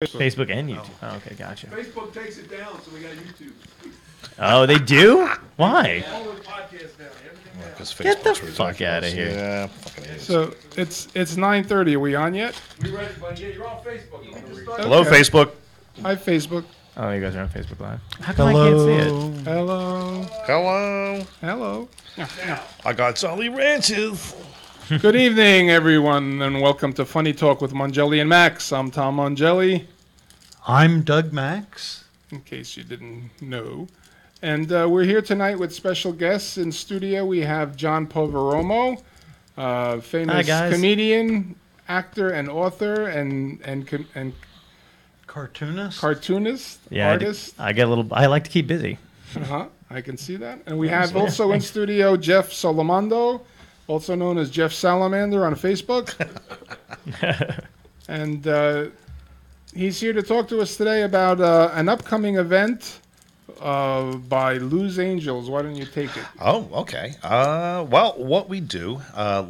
Facebook and YouTube. Oh, okay, gotcha. Facebook takes it down, so we got YouTube. Oh, they do? Why? All the podcasts down, everything down. Get the fuck out of here. Yeah, fucking idiots. So it's 9:30. Are we on yet? We ready, but yeah, you're on Facebook. You can just start. Hello, Okay. Facebook. Hi, Facebook. Oh, you guys are on Facebook Live. How come I can't see it? Hello. Hello. Hello. I got Jolly Ranches. Good evening, everyone, and welcome to Funny Talk with Mongelli and Max. I'm Tom Mongelli, I'm Doug Max. in case you didn't know. And we're here tonight with special guests in studio. We have John Poveromo, famous Hi, guys. comedian, actor, and author, and Cartoonist. cartoonist, Yeah, artist. I get a little. I like to keep busy. I can see that. And we have also in studio Jeff Solomondo, also known as Jeff Salamander on Facebook. And he's here to talk to us today about an upcoming event by Lose Angels. Why don't you take it? Oh, okay. Well, what we do,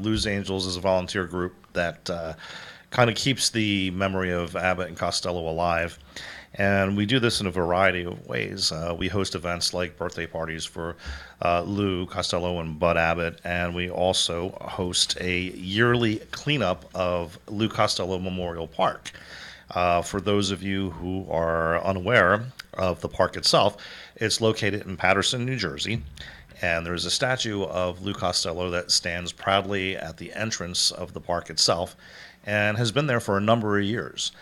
Lose Angels is a volunteer group that kind of keeps the memory of Abbott and Costello alive. And we do this in a variety of ways. We host events like birthday parties for Lou Costello and Bud Abbott, and we also host a yearly cleanup of Lou Costello Memorial Park. For those of you who are unaware of the park itself, it's located in Paterson, New Jersey, and there's a statue of Lou Costello that stands proudly at the entrance of the park itself and has been there for a number of years.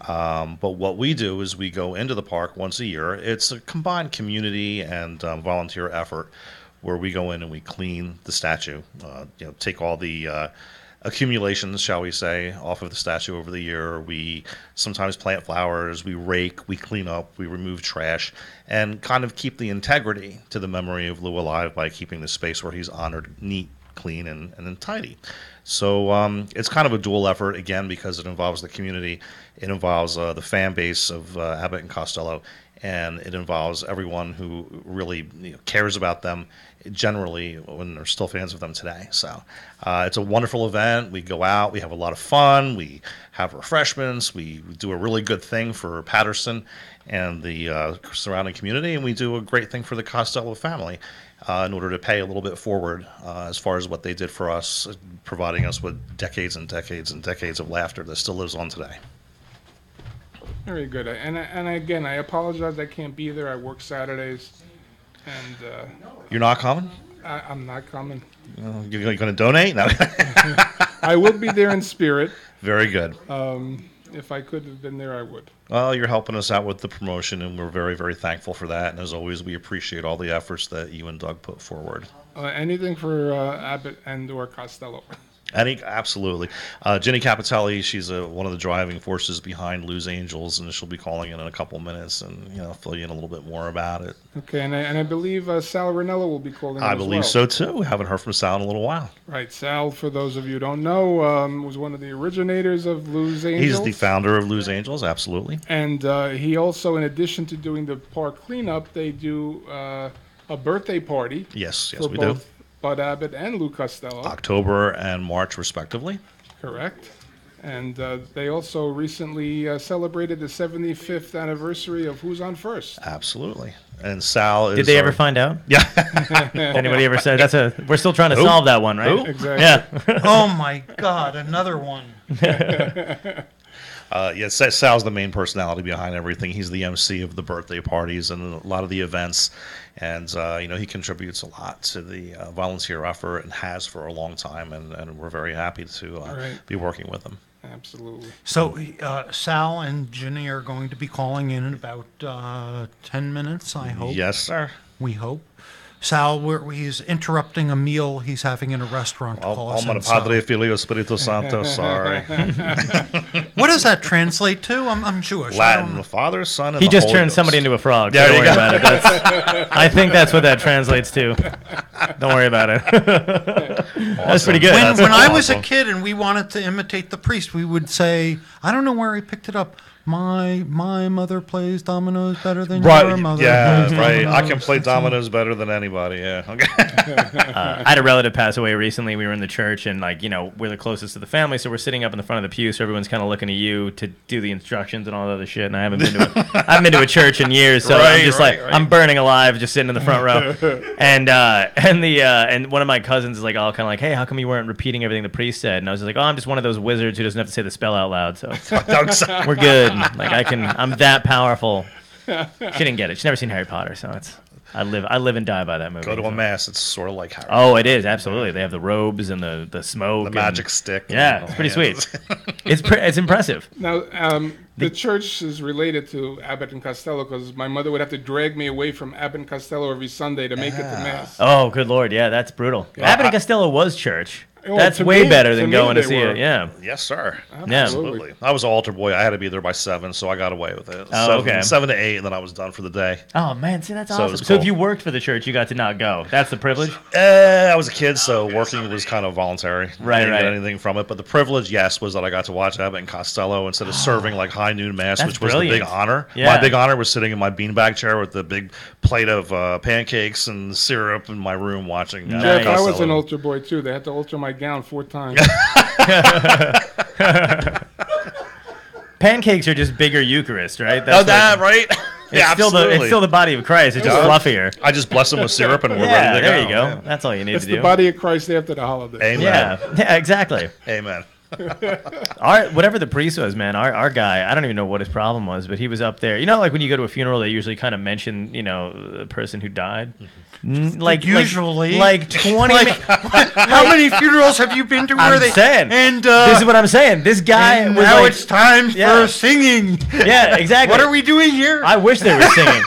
But what we do is we go into the park once a year. It's a combined community and volunteer effort where we go in and we clean the statue, take all the accumulations, shall we say, off of the statue over the year. We sometimes plant flowers, we rake, we clean up, we remove trash, and kind of keep the integrity to the memory of Lou alive by keeping the space where he's honored neat, clean, and tidy. So it's kind of a dual effort, again, because it involves the community, it involves the fan base of Abbott and Costello, and it involves everyone who really cares about them generally when they're still fans of them today. So it's a wonderful event. We go out, we have a lot of fun, we have refreshments, we do a really good thing for Paterson and the surrounding community, and we do a great thing for the Costello family. In order to pay a little bit forward as far as what they did for us, providing us with decades and decades and decades of laughter that still lives on today. Very good. And again, I apologize I can't be there. I work Saturdays, and You're not coming? I'm not coming. You're going to donate? No. I will be there in spirit. Very good. If I could have been there, I would. Well, you're helping us out with the promotion, and we're very, very thankful for that. And as always, we appreciate all the efforts that you and Doug put forward. Anything for Abbott and or Costello. Absolutely. Jenny Capitelli, she's one of the driving forces behind Lose Angels, and she'll be calling in a couple minutes and fill you in a little bit more about it. Okay, and I believe Sal Ranella will be calling in I as believe well. so, too. We haven't heard from Sal in a little while. Right, Sal, for those of you who don't know, was one of the originators of Lose Angels. He's the founder of Lose Angels, absolutely. And he also, in addition to doing the park cleanup, they do a birthday party. Yes, for we both do. Bud Abbott and Lou Costello. October and March, respectively. Correct. And they also recently celebrated the 75th anniversary of Who's on First. Absolutely. And Sal is... Did they ever find out? Yeah. Anybody ever said we're still trying to solve that one, right? Who? Exactly. Yeah. Oh my God, another one. Sal's the main personality behind everything. He's the MC of the birthday parties and a lot of the events. And, he contributes a lot to the volunteer effort and has for a long time. And we're very happy to be working with him. Absolutely. So Sal and Ginny are going to be calling in about 10 minutes, I hope. Yes, sir. We hope. Sal, he's interrupting a meal he's having in a restaurant to call us in. Padre, Filio, Spirito Santo, sorry. What does that translate to? I'm Jewish. Latin, the Father, Son, and He the just Holy turned Ghost. somebody into a frog. There Don't you worry go. about it. I think that's what that translates to. Don't worry about it. That's pretty good. When I was a awesome. kid and we wanted to imitate the priest, we would say, I don't know where he picked it up, my mother plays dominoes better than your Right, mother. yeah, plays right. I dominoes." can play dominoes better than anybody, yeah. Okay. I had a relative pass away recently. We were in the church, and we're the closest to the family, so we're sitting up in the front of the pew. So everyone's kind of looking at you to do the instructions and all that other shit. And I haven't been to a church in years, so I'm just Right. I'm burning alive, just sitting in the front row. And one of my cousins is like, all kind of like, hey, how come you weren't repeating everything the priest said? And I was just like, oh, I'm just one of those wizards who doesn't have to say the spell out loud, so we're good. I'm that powerful. She didn't get it. She's never seen Harry Potter, so I live and die by that movie. Go to a mass, it's sort of like Harry. Oh, it is, absolutely. They have the robes and the smoke. The magic stick. Yeah, it's pretty sweet. It's impressive. Now, the church is related to Abbott and Costello because my mother would have to drag me away from Abbott and Costello every Sunday to make it to Mass. Oh, good Lord. Yeah, that's brutal. Abbott and Costello was church. Well, That's to way me- better to than me going to they see were. it. Yeah. Yes, sir. Yeah. Absolutely. I was an altar boy. I had to be there by 7, so I got away with it. Oh, okay. 7 to 8, and then I was done for the day. Oh, man. See, that's So it awesome. was So if cool. you worked for the church, you got to not go. That's the privilege? I was a kid, so working was kind of voluntary. Right, Didn't get right. anything from it. But the privilege, yes, was that I got to watch Abbott and Costello instead of serving like high noon mass, That's which was the big brilliant. honor. Yeah. My big honor was sitting in my beanbag chair with the big plate of pancakes and syrup in my room watching. Abbott and Jeff, I was Costello. an altar boy too. They had to alter my gown 4 times. Pancakes are just bigger Eucharist, right? Oh, that, right? It's still the body of Christ. It's just fluffier. I just bless them with syrup and we're Yeah, ready to there go. you go. Yeah. That's all you need It's to the do. body of Christ after the holiday. Amen. Yeah, exactly. Amen. Whatever the priest was, man, our guy, I don't even know what his problem was, but he was up there. You know, like when you go to a funeral, they usually kind of mention, the person who died. Usually. like 20 How many funerals have you been to where I'm they saying. And This is what I'm saying. This guy and was now like, it's time Yeah. for singing. yeah, exactly. What are we doing here? I wish they were singing.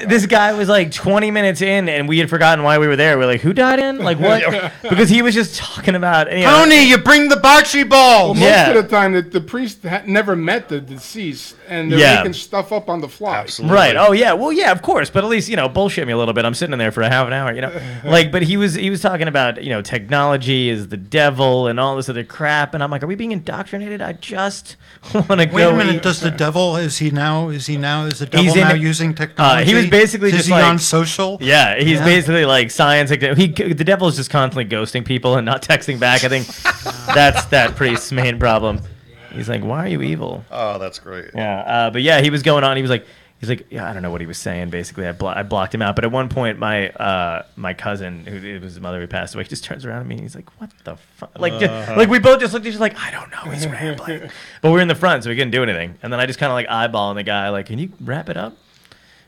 This guy was like 20 minutes in, and we had forgotten why we were there. We're like, who died in? Like what? Because he was just talking about. Tony, you bring the bocce Well, balls. most Yeah. of the time, the priest never met the deceased, and they're Yeah. making stuff up on the fly. Absolutely. Right. Oh yeah. Well, yeah. Of course. But at least bullshit me a little bit. I'm sitting in there for a half an hour. But he was talking about technology is the devil and all this other crap, and I'm like, are we being indoctrinated? I just want to go. Wait a minute. eat. Does the devil? Is the devil He's in- now using technology? he was basically is just he like- on social? Yeah, he's Yeah. basically like science. The devil is just constantly ghosting people and not texting back. I think that's that priest's main problem. He's like, why are you evil? Oh, that's great. Yeah, but yeah, he was going on. He's like, yeah, I don't know what he was saying. Basically, I blocked him out. But at one point, my cousin, who it was his mother who passed away, he just turns around at me and he's like, "What the fuck?" Like we both just looked at each other like, "I don't know." He's rambling, but we were in the front, so we couldn't do anything. And then I just kind of like eyeballing the guy, like, "Can you wrap it up?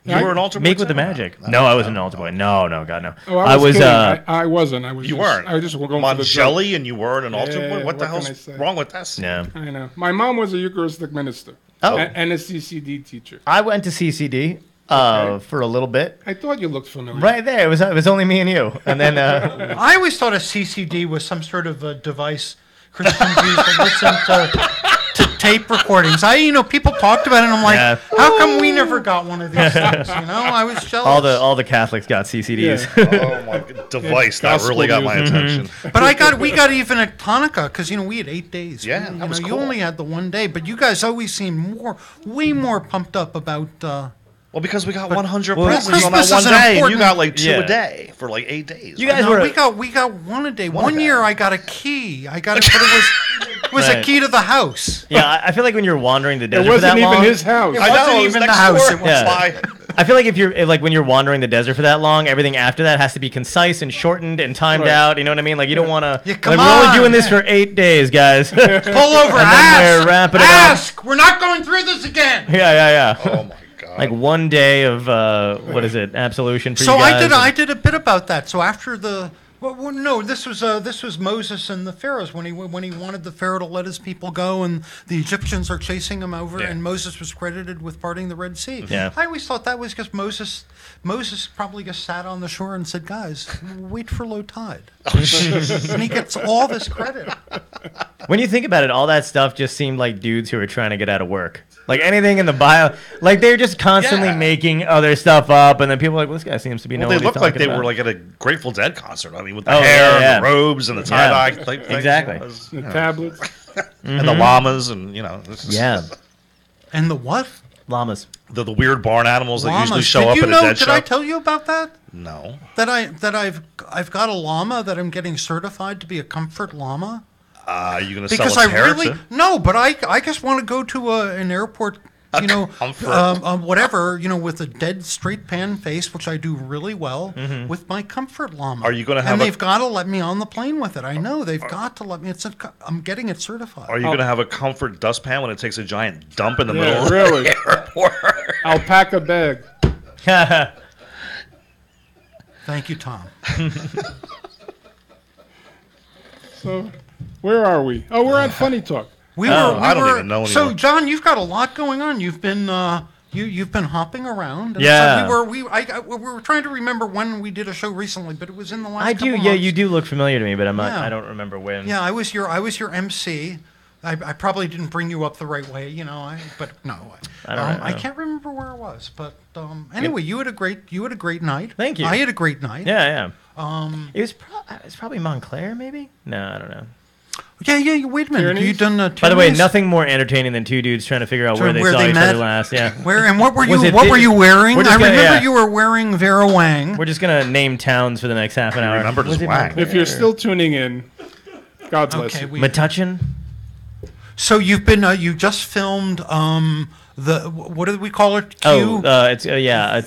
You were an altar boy Make with the too? magic." No, I wasn't an altar boy. No, God, no. Oh, I was. was. Kidding. I wasn't. I was. You just, weren't. I was just going for the joke. Mongelli and you weren't an altar Yeah, boy? What what the can I hell's say? wrong with that? Yeah. I know. My mom was a Eucharistic minister. Oh. And a CCD teacher. I went to CCD for a little bit. I thought you looked familiar. Right there, it was only me and you, and then I always thought a CCD was some sort of a device Christians use to listen to tape recordings. People talked about it, and I'm like, Yeah. how come we never got one of these things? I was jealous. all the Catholics got CCDs. Oh my device! That gospel really got my music. attention. But we got even at Hanukkah because we had 8 days. Yeah, that was You cool. only had the one day, but you guys always seem way more pumped up about. Well, because we got 100 well, presents on Christmas that one is an day, and you important- got like 2 Yeah. a day for like 8 days. You guys No, were we got one a day. One One a day. year I got a key. I got it, but it was a Right. key to the house. Yeah, I feel like when you're wandering the It desert for that wasn't even long, his house. I know, wasn't it was even next the house, door. it was- Yeah. Why? I feel like if when you're wandering the desert for that long, everything after that has to be concise and shortened and timed Right. out. You know what I mean? Like you don't want to. Yeah, come We're only on, doing this yeah. for 8 days, guys. Pull over, And then ask, we're wrapping it up. ask. We're not going through this again. Yeah. Oh my god! Like one day of what is it? Absolution for So you guys. I did a bit about that. So after the no, this was Moses and the pharaohs when he wanted the pharaoh to let his people go, and the Egyptians are chasing him over, Yeah. and Moses was credited with parting the Red Sea. Yeah. I always thought that was because Moses probably just sat on the shore and said, "Guys, wait for low tide," and he gets all this credit. When you think about it, all that stuff just seemed like dudes who were trying to get out of work. Like anything in the bio, like they're just constantly Yeah. making other stuff up, and then people are like, well, "This guy seems to be Well, knowing they what he's looked like talking they were about." like at a Grateful Dead concert. I mean, with the Oh, hair, yeah. and the robes, and the tie dye type thing. Exactly. It was, The tablets. and the llamas, and this is- Yeah. And the what? Llamas. The weird barn animals that usually Llamas. show Did up you at a know? dead Did show. I tell you about that? No. That I've got a llama that I'm getting certified to be a comfort llama. Are you going to sell Because its I hair really too? no, but I just want to go to an airport, comfort. whatever, with a dead straight pan face, which I do really well with my comfort llama. Are you gonna have And a- they've got to let me on the plane with it. I know they've got to let me. I'm getting it certified. Are you going to have a comfort dustpan when it takes a giant dump in the middle Yeah, of really. the airport? Alpaca bag. Thank you, Tom. So, where are we? Oh, we're on Funny Talk. I don't even know So, anymore. John, you've got a lot going on. You've been you've been hopping around. And Yeah. So we were trying to remember when we did a show recently, but it was in the last. I do. couple Yeah, months. you do look familiar to me, but Yeah. I don't remember when. Yeah, I was your MC. I probably didn't bring you up the right way, but no. I don't know. I can't remember where it was, but anyway, you had a great night. Thank you. I had a great night. Yeah. It was probably Montclair, maybe. No, I don't know. Yeah. Wait a minute. Tierney's? You done? By the way, Tierney's? nothing more entertaining than two dudes trying to figure out Where where they saw each met? other last. Yeah. Where and what were Was you? it What the- were you wearing? We're I just gonna- remember yeah. you were wearing Vera Wang. We're just gonna name towns for the next half an hour. remembered Was his it wang. Montclair? If you're still tuning in, God bless Okay, you. Metuchen? So you've been you just filmed what did we call it? Q. It's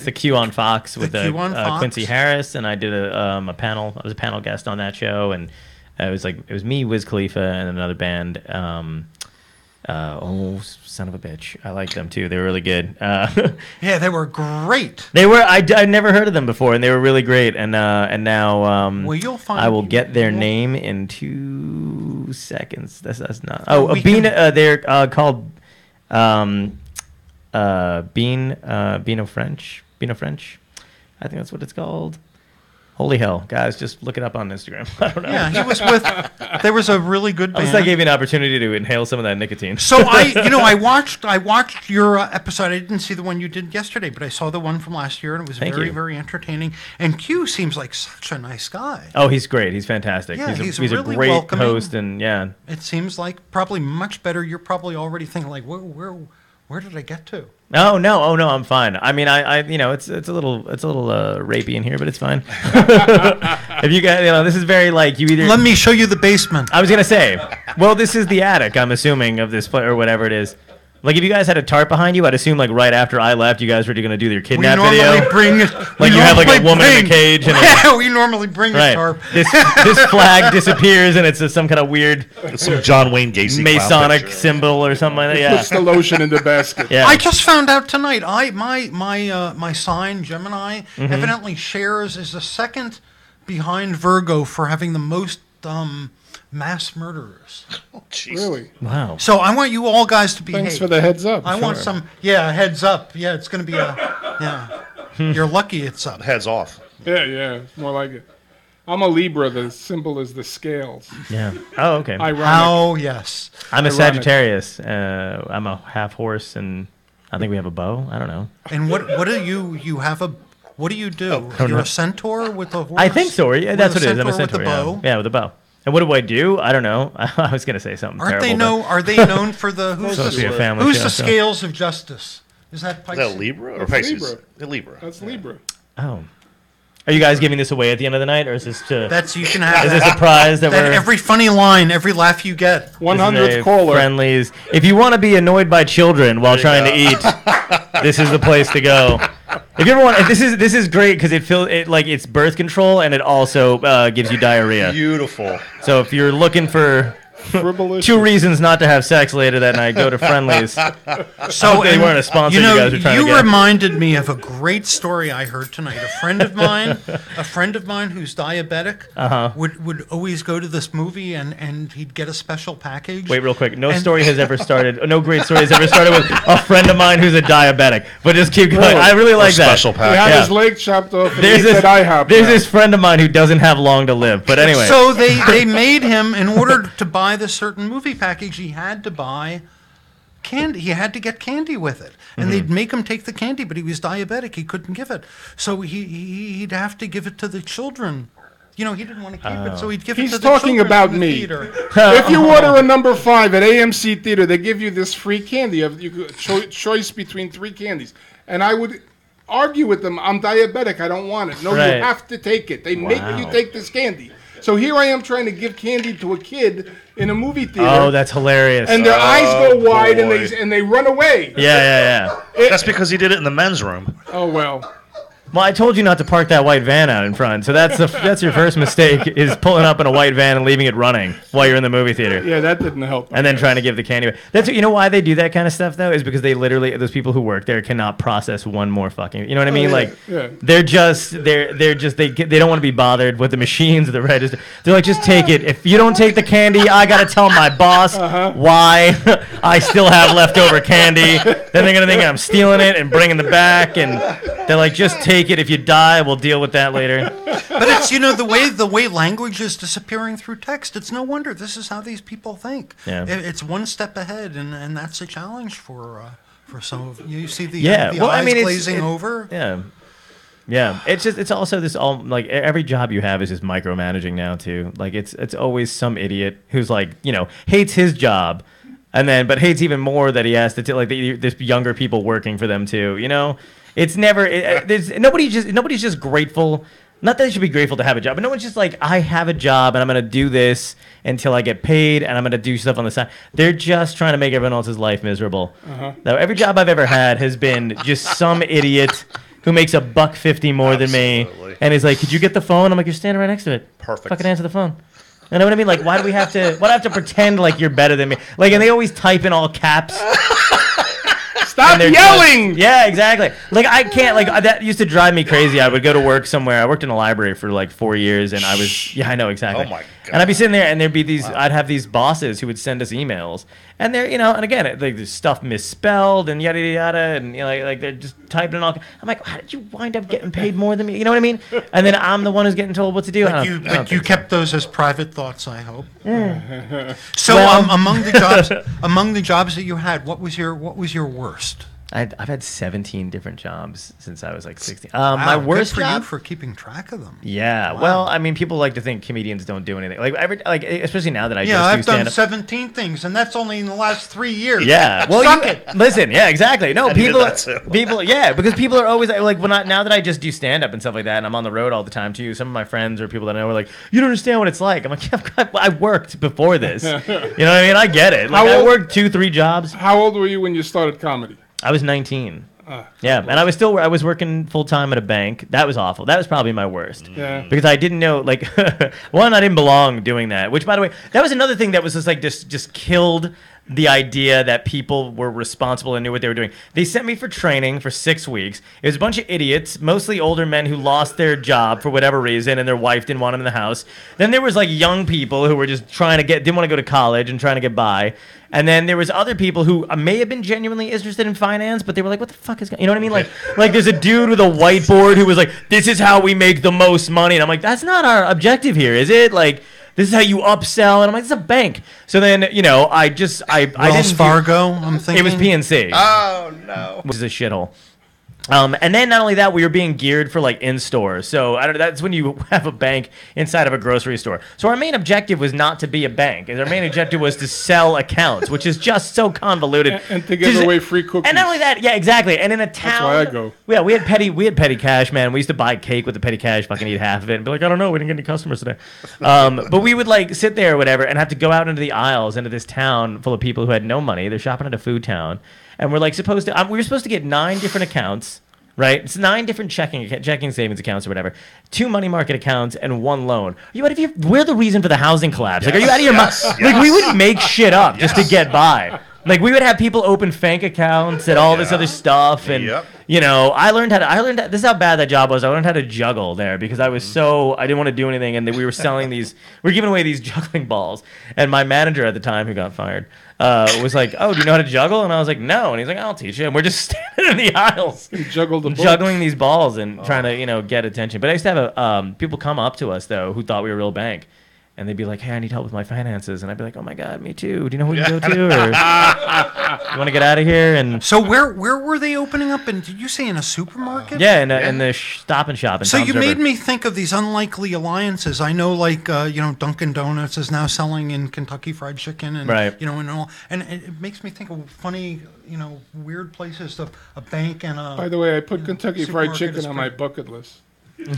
the Q on Fox with Q on Fox. Quincy Harris, and I did a panel. I was a panel guest on that show, and it was me, Wiz Khalifa, and another band. Son of a bitch! I like them too. They were really good. Yeah, they were great. They were. I'd never heard of them before, and they were really great. And now, Well, you'll find. I will get their name in 2 seconds. That's not. we Bean. can- They're called Bean of French. Bean of French. I think that's what it's called. Holy hell, guys! Just look it up on Instagram. I don't know. Yeah, he was with. There was a really good At band. least I gave you an opportunity to inhale some of that nicotine. So I watched your episode. I didn't see the one you did yesterday, but I saw the one from last year, and it was Thank very, you. very entertaining. And Q seems like such a nice guy. Oh, he's great. He's fantastic. Yeah, he's he's a really great welcoming. host, and yeah. It seems like probably much better. You're probably already thinking like, where did I get to? Oh no, I'm fine. I mean, I it's a little rapey in here, but it's fine. If you guys, this is very like you either. Let me show you the basement. I was gonna say, well, this is the attic. I'm assuming of this or whatever it is. Like if you guys had a tarp behind you, I'd assume like right after I left, you guys were going to do your kidnap video. Like you have like a woman in a cage and yeah, we normally bring a right. tarp. This flag disappears and it's some kind of weird Some John Wayne Gacy clown Masonic picture. symbol or something like that. Puts the lotion in the basket. Yeah. I just found out tonight. My sign Gemini Mm-hmm. evidently shares is the second behind Virgo for having the most mass murderers. Oh, jeez. Really? Wow. So I want you all guys to behave. Thanks for the heads up. I want some. Yeah, heads up. Yeah, it's going to be a. Yeah, you're lucky it's up. Heads off. Yeah, more like it. I'm a Libra. The symbol is the scales. Yeah. Oh, okay. Ironic. Oh yes. I'm a ironic. Sagittarius. I'm a half horse, and I think we have a bow. I don't know. And what do you have a? What do you do? You're a centaur with a horse. I think so. Yeah, that's what With it is. I'm a centaur centaur. with a bow. Yeah, with a bow. And what do I do? I don't know. I was gonna say something Aren't terrible. they Are they known for the who's Supposed to be a family who's show, the so- scales of justice? Is that Is Pisces? that Libra or That's Pisces? Libra. Libra. That's Libra. Oh. Are you guys giving this away at the end of the night, or is this to? That's you can have Is this that. a prize that That we're? every funny line, every laugh you get. 100th caller. Friendlies. If you want to be annoyed by children while trying to eat, this is the place to go. If you ever want, this is great because it feels like it's birth control and it also gives you diarrhea. Beautiful. So if you're looking for Frivolous. 2 reasons not to have sex later that night, go to Friendlies. So they and, weren't a sponsor you guys were trying to get. reminded me of a great story I heard tonight. A friend of mine who's diabetic would always go to this movie and he'd get a special package. Wait, real quick. No And- story has ever started. No great story has ever started with a friend of mine who's a diabetic. But just keep going. I really like that. Special He pack. had Yeah. his leg chopped off and There's he said IHOP. there's now. this friend of mine who doesn't have long to live. But anyway. So they made him, in order to buy this certain movie package, he had to buy candy. He had to get candy with it. And they'd make him take the candy, but he was diabetic. He couldn't give it. So he'd have to give it to the children he didn't want to keep it, so he'd give it He's to the talking children about in the me. theater. If you order a number 5 at AMC Theater, they give you this free candy. You could choice between 3 candies, and I would argue with them. I'm diabetic. I don't want it. No, Right. you have to take it. They make you take this candy. So here I am trying to give candy to a kid in a movie theater. Oh, that's hilarious. and their eyes go wide boy. and they run away. yeah. That's because he did it in the men's room. Oh well. Well, I told you not to park that white van out in front, so that's your first mistake, is pulling up in a white van and leaving it running while you're in the movie theater. Yeah, that didn't help. And then trying to give the candy away. That's why they do that kind of stuff though, is because they literally, those people who work there cannot process one more fucking. You know what I mean? yeah, Like yeah. they don't want to be bothered with the machines, the register. They're like, just take it. If you don't take the candy, I gotta tell my boss why I still have leftover candy. Then they're gonna think I'm stealing it and bringing it back, and they're like, just take it. If you die, we'll deal with that later. But it's the way language is disappearing through text. It's no wonder this is how these people think. Yeah. It's one step ahead, and that's a challenge for some of you. See the Yeah. Well, I eyes mean, glazing over. Yeah. It's also this like every job you have is just micromanaging now too. Like it's always some idiot who's like, hates his job, but hates even more that he has to there's younger people working for them too. It's never there's nobody's just grateful. Not that they should be grateful to have a job, but no one's just like, I have a job and I'm gonna do this until I get paid and I'm gonna do stuff on the side. They're just trying to make everyone else's life miserable. Now, every job I've ever had has been just some idiot who makes $1.50 more than me, and is like, "Could you get the phone?" I'm like, "You're standing right next to it. Perfect. Fucking answer the phone." You know what I mean? Like, why do we have to? Why do I have to pretend like you're better than me? Like, and they always type in all caps. Stop yelling! Yeah, exactly. Like, I can't, that used to drive me crazy. I would go to work somewhere. I worked in a library for like 4 years, and I know exactly. Oh my God. And I'd be sitting there, and there'd be I'd have these bosses who would send us emails, and they're, and again, there's stuff misspelled, and yada, yada, and, like they're just typing it all. I'm like, how did you wind up getting paid more than me? You know what I mean? And then I'm the one who's getting told what to do. But you kept those as private thoughts, I hope. So, Well- among the jobs that you had, what was your worst? I've had 17 different jobs since I was like 16. Wow, My worst good for job you for keeping track of them. Yeah. Wow. Well, I mean, people like to think comedians don't do anything. Especially now that I Yeah, just I've do done stand-up. 17 things, and that's only in the last 3 years. Yeah. Well, Suck it. Listen. Yeah. Exactly. No, I did people. that too. People. Yeah, because people are always like now that I just do stand-up and stuff like that, and I'm on the road all the time too. Some of my friends or people that I know are like, "You don't understand what it's like." I'm like, "Yeah, I worked before this. You know what I mean? I get it. Like, I worked 2-3 jobs. How old were you when you started comedy? I was 19. Yeah, and I was working full time at a bank. That was awful. That was probably my worst. Yeah. Because I didn't know, like, one, I didn't belong doing that. Which, by the way, that was another thing that was just killed the idea that people were responsible and knew what they were doing. They sent me for training for 6 weeks. It was a bunch of idiots, mostly older men who lost their job for whatever reason, and their wife didn't want them in the house. Then there was like young people who were just didn't want to go to college and trying to get by. And then there was other people who may have been genuinely interested in finance, but they were like, "What the fuck is?" You know what I mean? Like there's a dude with a whiteboard who was like, "This is how we make the most money," and I'm like, "That's not our objective here, is it? Like, this is how you upsell." And I'm like, "It's a bank." So then, I Wells Fargo, I'm thinking. It was PNC. Oh, no. Which is a shithole. And then not only that, we were being geared for like in stores. So I don't know. That's when you have a bank inside of a grocery store. So our main objective was not to be a bank. Our main objective was to sell accounts, which is just so convoluted. And to give away free cookies. And not only that, yeah, exactly. And in a town, why I go. Yeah, we had petty cash, man. We used to buy cake with the petty cash, fucking eat half of it, and be like, I don't know, we didn't get any customers today. But we would like sit there or whatever, and have to go out into the aisles into this town full of people who had no money. They're shopping at a food town, and we're like we were supposed to get 9 different accounts. Right, it's 9 different checking savings accounts or whatever, 2 money market accounts, and 1 loan. We're the reason for the housing collapse. Like, are you out of your mind? Like, we would make shit up just to get by. Like, we would have people open bank accounts and all this other stuff, and I learned how to. This is how bad that job was. I learned how to juggle there because I was I didn't want to do anything, and we were selling we were giving away these juggling balls, and my manager at the time, who got fired, was like, "Oh, do you know how to juggle?" And I was like, "No," and he's like, "I'll teach you." And we're just standing in the aisles, juggling these balls and trying to get attention. But I used to have people come up to us though who thought we were a real bank. and they'd be like, "Hey, I need help with my finances," and I'd be like, "Oh my God, me too. Do you know who we can go to? Or you want to get out of here?" And So where were they opening up? And did you say in a supermarket? yeah, in the Stop and Shop. In So Tom's you River. made me think of these unlikely alliances. I know, like Dunkin' Donuts is now selling in Kentucky Fried Chicken, and Right. and all, and it makes me think of funny, weird places. A bank and a. By the way, I put Kentucky Fried supermarket Chicken is on my pretty- bucket list.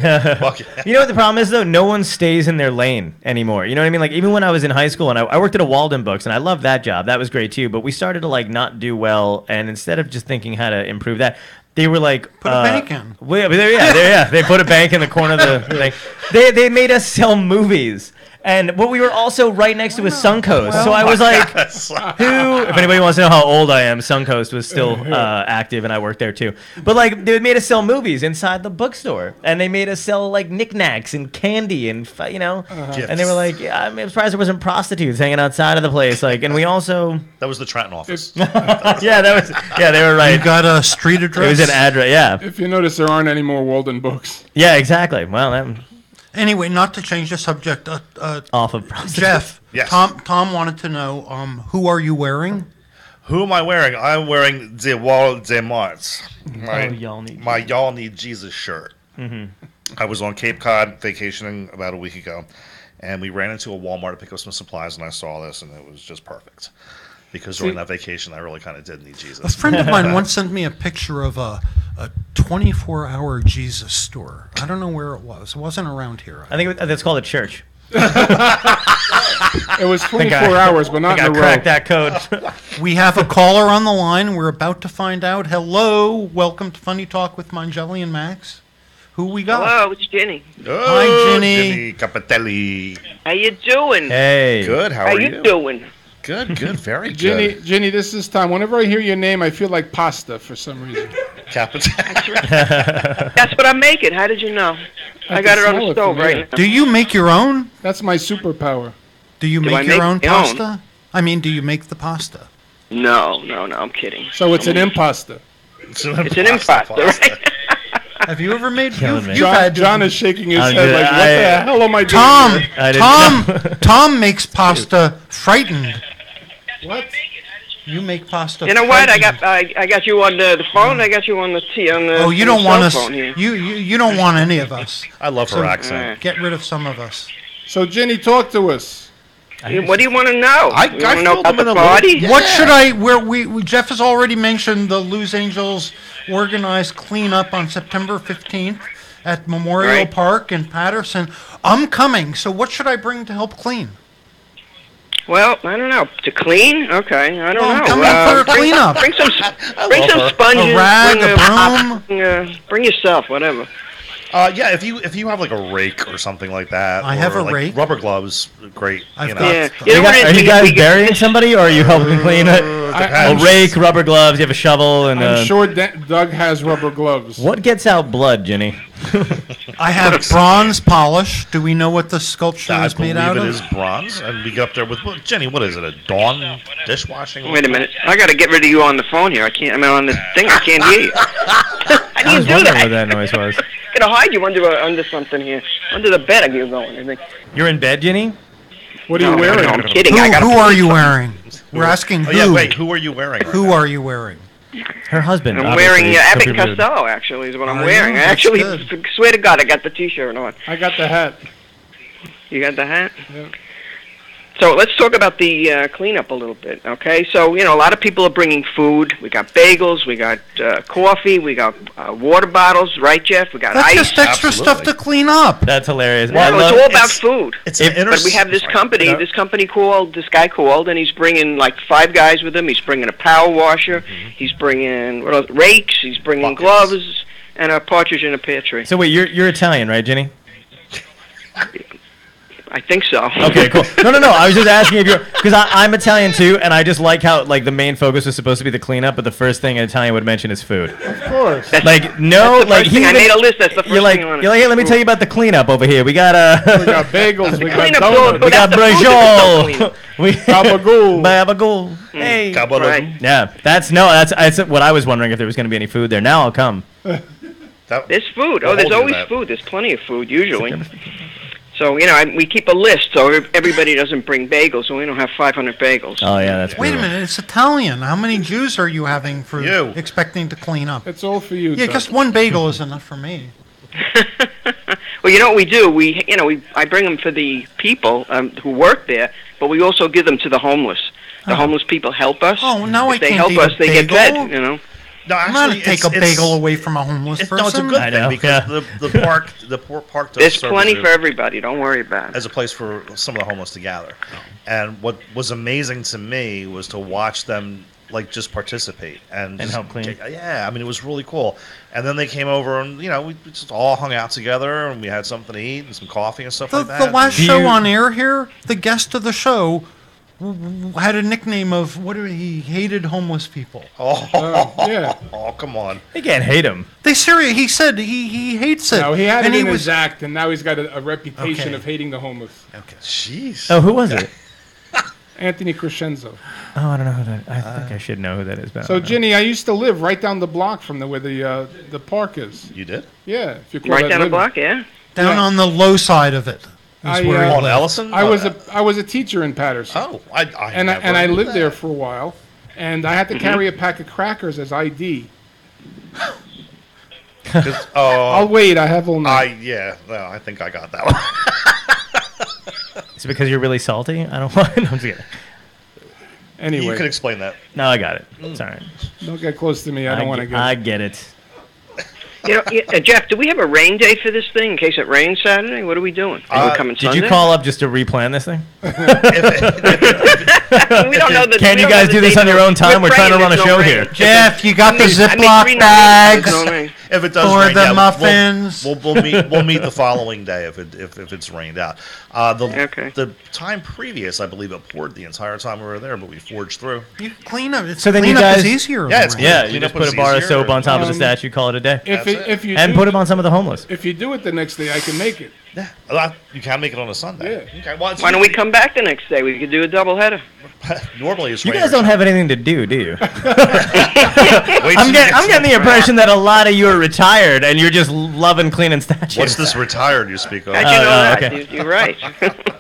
Bucket. You know what the problem is though? No one stays in their lane anymore. You know what I mean? Like even when I was in high school and I worked at a Walden Books and I loved that job. That was great too. But we started to like not do well, and instead of just thinking how to improve that, they were like Put a bank in. They put a bank in the corner of the thing. They made us sell movies. And what we were also right next to was Suncoast. So I was like, who, if anybody wants to know how old I am, Suncoast was still active and I worked there too. But like, they made us sell movies inside the bookstore. And they made us sell like knickknacks and candy and, and they were like, yeah, I'm surprised there wasn't prostitutes hanging outside of the place. Like, and we also. That was the Trenton office. They were right. You got a street address? It was an address, yeah. If you notice, there aren't any more Walden Books. Yeah, exactly. Well, that. Anyway, not to change the subject. Off of prostitutes. Jeff, Yes. Tom wanted to know, who are you wearing? Who am I wearing? I'm wearing the Wall de Marts. Y'all Need My Y'all Need Jesus shirt. I was on Cape Cod vacationing about a week ago, and we ran into a Walmart to pick up some supplies, and I saw this, and it was just perfect. Because during that vacation, I really kind of did need A Jesus. friend of mine once sent me a picture of a 24-hour Jesus store. I don't know where it was. It wasn't around here. I think that's called a church. It was 24 hours, but not I in a row. cracked that code. We have a caller on the line. We're about to find out. Hello. Welcome to Funny Talk with Mongelli and Max. Who we got? Hello, it's Jenny. Hi, Jenny. Jenny Capitelli. How you doing? Hey. Good, how How are you you? doing? Good, very good. Jenny, this is Tom. Whenever I hear your name, I feel like pasta for some reason. Capitelli. That's what I'm making. How did you know? I got it on smell the it stove from right here. now. Do you make your own? That's my superpower. Do you I make your make own my own? pasta? I mean, do you make the pasta? No, I'm kidding. So it's an impasta. It's an impasta, right? Have you ever made? Killing me. John is shaking his I'm head good. like, what the hell am I doing Tom, here? I didn't Tom makes pasta frightened. What? You make pasta. You know what? I frightened. got you on the phone. I got you on the on the. Oh, you on don't the want cell us. phone here. You don't want any of us. I love her accent. Get rid of some of us. So, Jenny, talk to us. What do you want to know? I you want to know filled about them the in a little- party? Yeah. What should I? Where Jeff has already mentioned the Loose Angels organized cleanup on September 15th at Memorial Right. Park in Patterson. I'm coming. So what should I bring to help clean? Well, I don't know. To clean? Okay, I don't I'm know. coming for a cleanup. Bring some her. sponges. A rag, bring a broom. Bring yourself, whatever. Yeah, if you have like a rake or something like that, I have or a like rake. rubber gloves, great. I've you know. got- Yeah. stuff. You know what it is? Are you guys We get- burying somebody, or are you helping clean it? A rake, rubber gloves. You have a shovel, and I'm sure Doug has rubber gloves. what gets out blood, Jenny? I have bronze polish. Do we know what the sculpture I is made believe out it of? is bronze, and we get up there with Jenny. What is it? A Dawn dishwashing? Wait a minute. I got to get rid of you on the phone here. I can't. I'm on the thing. I can't hear you. How do I you was do wondering that? what that noise was. I'm gonna hide you under something here. Under the bed you're going. I think. You're in bed, Jenny? What are you No, wearing? I'm kidding. Who, I got who are you wearing? We're asking Oh who. yeah, wait. Who are you wearing? Who are you wearing? Her husband. I'm obviously. wearing Don't Abbott be and rude. Costello. Actually, is what I'm Are wearing. you? I That's actually good. swear to God, I got the T-shirt on. I got the hat. You got the hat? Yeah. So let's talk about the cleanup a little bit, okay? So, a lot of people are bringing food. We got bagels, we got coffee, we got water bottles, right, Jeff? We got That's ice. just extra Absolutely. stuff to clean up. That's hilarious. No, I it's love- all about food. It's If- an But we have this company. Yeah. This guy called, and he's bringing like 5 guys with him. He's bringing a power washer. He's bringing what else? Rakes. He's bringing Buckets. gloves and a partridge in a pear tree. So wait, you're Italian, right, Jenny? I think so. Okay, cool. No. I was just asking if you're, because I'm Italian too, and I just like how like the main focus was supposed to be the cleanup, but the first thing an Italian would mention is food. Of course. Like no, That's the like first thing. I made a list. That's the first you're like thing on it. you're like, hey, let me tell you about the cleanup over here. We got We got bagels. We got Cleanup's all donuts. we got That's the food that we don't brajol. We Gabagool. Gabagool. Hey. Gabagool. Right. Yeah, that's what I was wondering if there was going to be any food there. Now I'll come. That- There's food. I'll Oh, there's hold you to always that. food. There's plenty of food usually. So, we keep a list so everybody doesn't bring bagels, so we don't have 500 bagels. Oh, yeah, that's Wait a brutal. minute, it's Italian. How many Jews are you having for You. expecting to clean up? It's all for you. Yeah, Doug. just one bagel is enough for me. Well, you know what we do? I bring them for the people who work there, but we also give them to the homeless. The homeless people help us. Oh, now if I they can't help eat us, a they get bagel. fed. No, I'm not actually, to take a bagel away from a homeless person. No, it's a good I thing know, because yeah. the park does There's serve plenty as a- for everybody. Don't worry about it. as a place for some of the homeless to gather. And what was amazing to me was to watch them just participate and help clean. Yeah, I mean it was really cool. And then they came over and we just all hung out together and we had something to eat and some coffee and stuff The, like that. the last Do show you- on air here, the guest of the show had a nickname of he hated homeless people. Yeah. Oh, come on. You can't hate him. He said he hates it. No, he had and it he in was his act, and now he's got a reputation Okay. of hating the homeless. Jeez. Oh, who was it? Anthony Crescenzo. Oh, I don't know who that. I think I should know who that is. But I So, don't know. Ginny, I used to live right down the block from where the park is. You did? Yeah, if you call Right that down the living. block, yeah. down Yeah. on the low side of it. I, Is where he uh, On lived. Ellison? I was a teacher in Patterson. Oh, I and never I knew lived that. there for a while, and I had to carry a pack of crackers as ID. 'Cause, I'll wait. I have all night. I think I got that one. Is it because you're really salty? I don't want. No, I'm just kidding. Anyway, You could explain that. No, I got it. It's all right. don't get close to me. I don't want to get. I get it. Jeff, do we have a rain day for this thing in case it rains Saturday? What are we doing? Are we coming Did Sunday? you call up just to replan this thing? We don't know Can you guys do this on your own time? We're trying to run a show here. Jeff, you got the I made Ziploc 3 bags There's no rain. If it does for rain, the yeah, muffins. we'll meet the following day if it's rained out. Okay. The time previous, I believe it poured the entire time we were there, but we forged through. You clean up. So then you cleanup guys- is easier. Yeah, it's around. Yeah, Clean you just up put was a bar of easier. soap on top of the Um, statue, call it a day, if you and do, put them on some of the homeless. if you do it the next day, I can make it. Yeah, you can make it on a Sunday. Yeah. Okay, well, it's Why don't we usually- come back the next day? We could do a double header. Normally it's You rain guys or don't have anything to do you? shine. Wait I'm till getting, you I'm getting the impression that a lot of you are retired and you're just loving cleaning statues. What's this retired you speak of? How'd you know that? okay. You're right.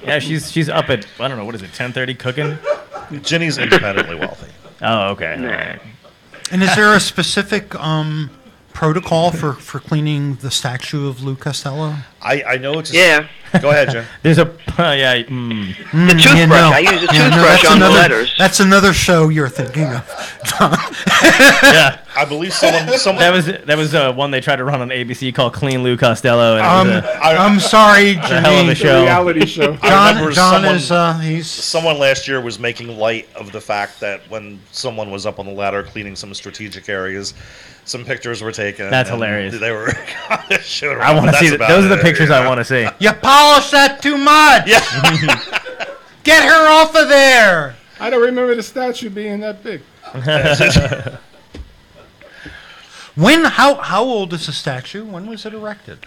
Yeah, she's up at I don't know what is it 10:30 cooking. Ginny's independently wealthy. Oh, okay. Nah. All right. And is there a specific protocol for cleaning the statue of Lou Costello? I know it's Yeah. Go ahead, Jen. There's a The toothbrush. I use a toothbrush that's on the another, letters. That's another show you're thinking of. yeah. I believe someone That was one they tried to run on ABC called Clean Lou Costello. And it was I'm sorry, a hell of a Jimmy. show. Reality show. I remember John someone- is he's Someone last year was making light of the fact that when someone was up on the ladder cleaning some strategic areas, some pictures were taken. That's and hilarious. They were showed I want to see that. Those are the pictures I want to see. you polish that too much. Yeah. Get her off of there. I don't remember the statue being that big. How old is the statue? When was it erected?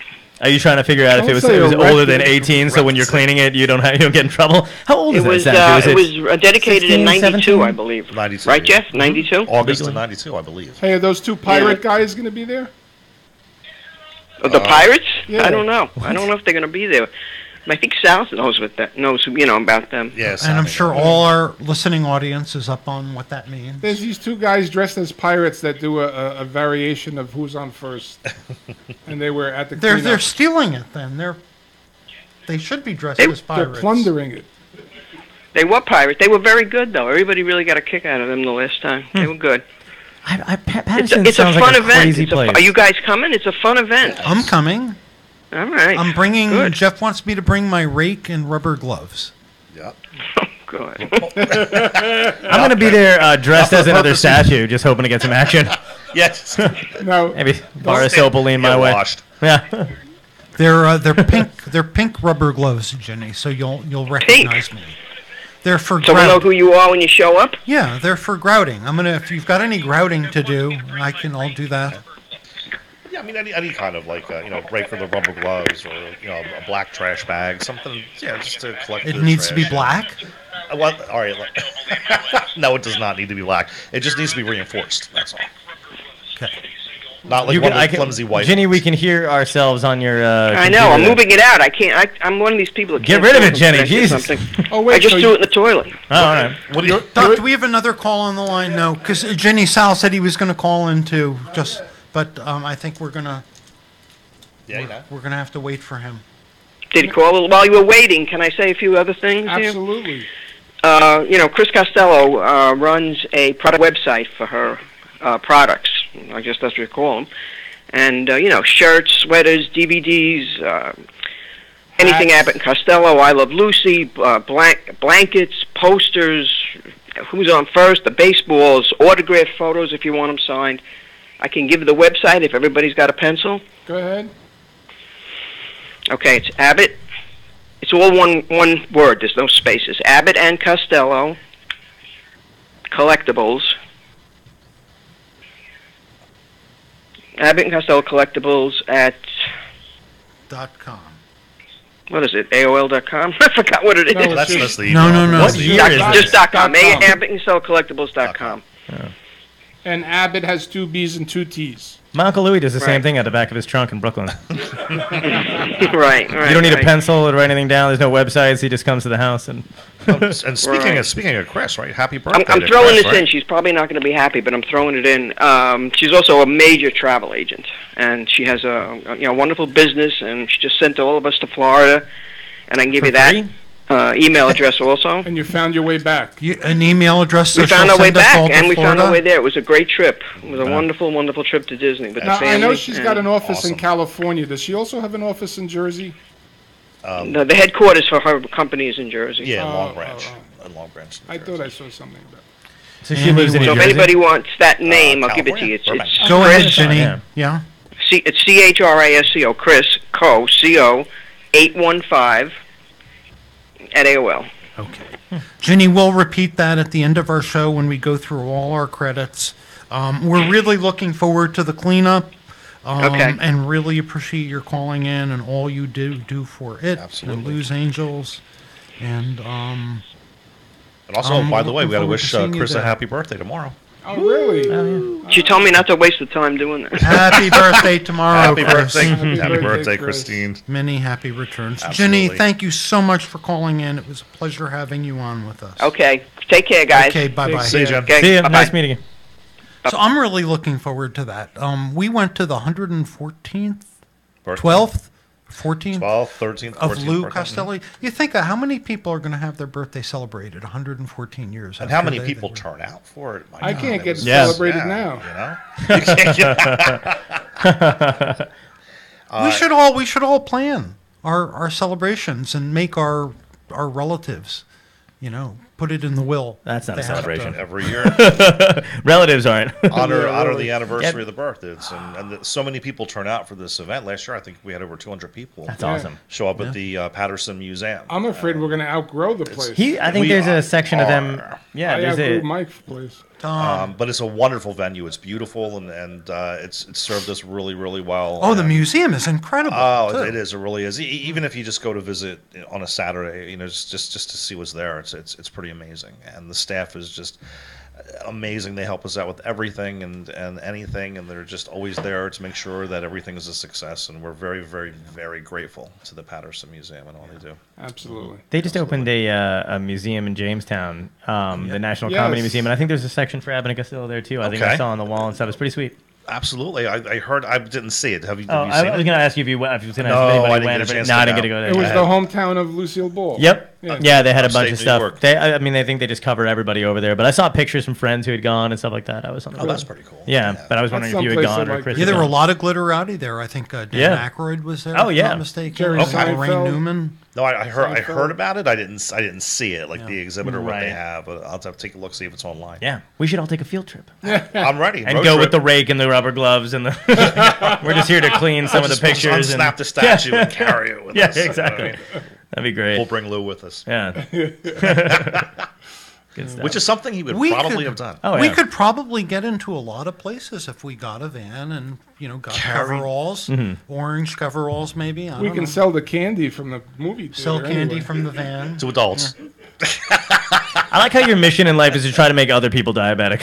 Are you trying to figure out if Don't it say was older than erected. 18, so when you're cleaning it, you don't get in trouble? How old It is that was statue? it was dedicated 16, in '92, 17? I believe. 92. Right, Jeff? '92. August of '92, I believe. Hey, are those two pirate guys going to be there? The Pirates? yeah. I don't know. I don't know if they're going to be there. I think South knows about them. Yes, And I'm sure all our listening audience is up on what that means. There's these two guys dressed as pirates that do a variation of Who's on First, and they were at the They're cleanup. stealing it. Then they should be dressed They- as They're pirates. plundering it. They were pirates. They were very good, though. Everybody really got a kick out of them the last time. They were good. Patterson It's a sounds fun like a event. crazy place. Are you guys coming? It's a fun event. I'm coming. All right. I'm bringing. Good. Jeff wants me to bring my rake and rubber gloves. Yeah. Oh, good. I'm going to be there dressed as another statue, just hoping to get some action. Yes. No, Maybe bar of soap will lean my Get way. washed. Yeah. They're pink. They're pink rubber gloves, Jenny. So you'll recognize me. They're for So we know grout. who you are when you show up? Yeah, they're for grouting. If you've got any grouting to do, I'll do that. Yeah, I mean any kind of break for the rubber gloves or a black trash bag, something. Yeah, just to collect. It the needs to be trash. black. Well, all right. No, it does not need to be black. It just needs to be reinforced. That's all. Okay. Not like one of the flimsy white Ginny, we ones. can hear ourselves on your. I know. I'm moving it out. I can't. I'm one of these people that Get can't rid of do it, Jenny. something. Jesus. Oh wait, I just so threw it in the toilet. Oh, all right. What do you? Doc, do we have another call on the line? No, because Jenny Sal said he was going to call in too. But I think we're gonna have to wait for him. Did he call while you were waiting? Can I say a few other things here? absolutely. Chris Costello runs a product website for her products. I guess that's what you call them. And, shirts, sweaters, DVDs, anything Hats. Abbott and Costello, I Love Lucy, blankets, posters, who's on first, the baseballs, autographed photos if you want them signed. I can give you the website if everybody's got a pencil. Go ahead. Okay, it's Abbott. It's all one word. There's no spaces. Abbott and Costello Collectibles. Abbott and Costello Collectibles at .com. what is it? AOL.com. I forgot what it is. No, That's the No, email. no, no. What year is Just this? .com. .com. Abbott and Costello Collectibles.com. And Abbott has 2 B's and 2 T's. My Uncle Louis does the same Right. thing at the back of his trunk in Brooklyn. Right. You don't need a pencil to write anything down. There's no websites. He just comes to the house and. And speaking Right. speaking of Chris, right? Happy birthday! I'm to throwing Chris, this right? in. She's probably not going to be happy, but I'm throwing it in. She's also a major travel agent, and she has a wonderful business, and she just sent all of us to Florida, and I can give For you that free? email address also. And you found your way back. An email address. So We found she'll our way send us all back, to and we found Florida? our way there. It was a great trip. It was a wonderful, wonderful trip to Disney with the Now, family. I know she's got and an office Awesome. in California. Does she also have an office in Jersey? the headquarters for her company is in Jersey. Yeah, in Oh, Long Branch. oh, In Long Branch. I thought I saw something about it. So she lives in So New if Jersey. anybody wants that name, I'll give it to you. California, It's Go ahead, Chris. Jenny. Yeah. Yeah. It's CHRISCO, Chris, CO, 815 at AOL. Okay. Ginny, we'll repeat that at the end of our show when we go through all our credits. We're really looking forward to the cleanup. Okay. And really appreciate your calling in and all you do for it. Absolutely. And Lose Angels. And And also, by the way, looking we got to forward wish to seeing you Chris a there. happy birthday tomorrow. Oh, really? She told me not to waste the time doing that. happy birthday tomorrow. Happy Chris. birthday, Happy happy birthday, birthday, Chris. Christine. Many happy returns. Absolutely. Ginny, thank you so much for calling in. It was a pleasure having you on with us. Okay. Take care, guys. Okay, bye-bye. See you, Jen. Okay, See ya. bye-bye. Nice meeting you. So I'm really looking forward to that. We went to the 114th, Birthday. 12th, 14th 12th, 13th, 14th. of Lou birthday. Costelli. You think how many people are going to have their birthday celebrated? 114 years. And I'm how sure many they people were- turn out for it? My I God, can't it get was- Yeah. celebrated yeah, now. You know? You can't get- we should all plan our celebrations and make our relatives, put it in the will. That's not a They have celebration. to- Every year, Relatives aren't. honor the anniversary of the birth. So many people turn out for this event. Last year, I think we had over 200 people That's awesome. show up at the Patterson Museum. I'm afraid we're going to outgrow the place. I think We there's a section of them. are. Yeah, I there's outgrew a. Mike's place. But it's a wonderful venue. It's beautiful, and it's served us really, really well. Oh, the And- museum is incredible. Oh, too. it is. It really is. Even if you just go to visit on a Saturday, just to see what's there, it's pretty amazing. And the staff is just amazing. They help us out with everything and anything, and they're just always there to make sure that everything is a success. And we're very, very, very grateful to the Patterson Museum and all they do. Absolutely. They just opened a museum in Jamestown, the National Yes. Comedy Museum, and I think there's a section for Abbott and Costello there too. I think I Okay. saw on the wall and stuff. It's pretty sweet. Absolutely. I heard. I didn't see it. Have you? Oh, Have you I seen was it? going to ask you if you went. If you was going to No, ask if I anybody didn't went, get a but chance no, to I didn't go. get to go there. It was Yeah. the hometown of Lucille Ball. Yep. Yeah. Yeah, they had a Upstate bunch of New stuff. York. I mean, they think they just cover everybody over there. But I saw pictures from friends who had gone and stuff like that. I was on the Oh, that's pretty cool. Yeah, but I was That's wondering if you had someplace gone I'd or like Chris. to Yeah, had there were a gone. lot of glitterati there. I think Dan Yeah. Aykroyd was there. Oh, if I'm yeah. not mistaken. Jerry Lorraine Seinfeld. Newman. No, I Seinfeld. heard about it. I didn't see it, like the exhibit or what they Right. have. I'll have to take a look, see if it's online. Yeah, we should all take a field trip I'm ready. and Road go trip. with the rake and the rubber gloves and the. We're just here to clean some of the Just- we'll pictures. just unsnap the statue and carry it with Yeah, us. exactly. That'd be great. We'll bring Lou with us, Yeah. Good stuff. which is something he would We probably could- have done. Oh, We yeah. could probably get into a lot of places if we got a van and got Carry- coveralls, orange coveralls maybe. I We don't can know. sell the candy from the movie theater. Sell candy anyway. from the van. To adults. I like how your mission in life is to try to make other people diabetic.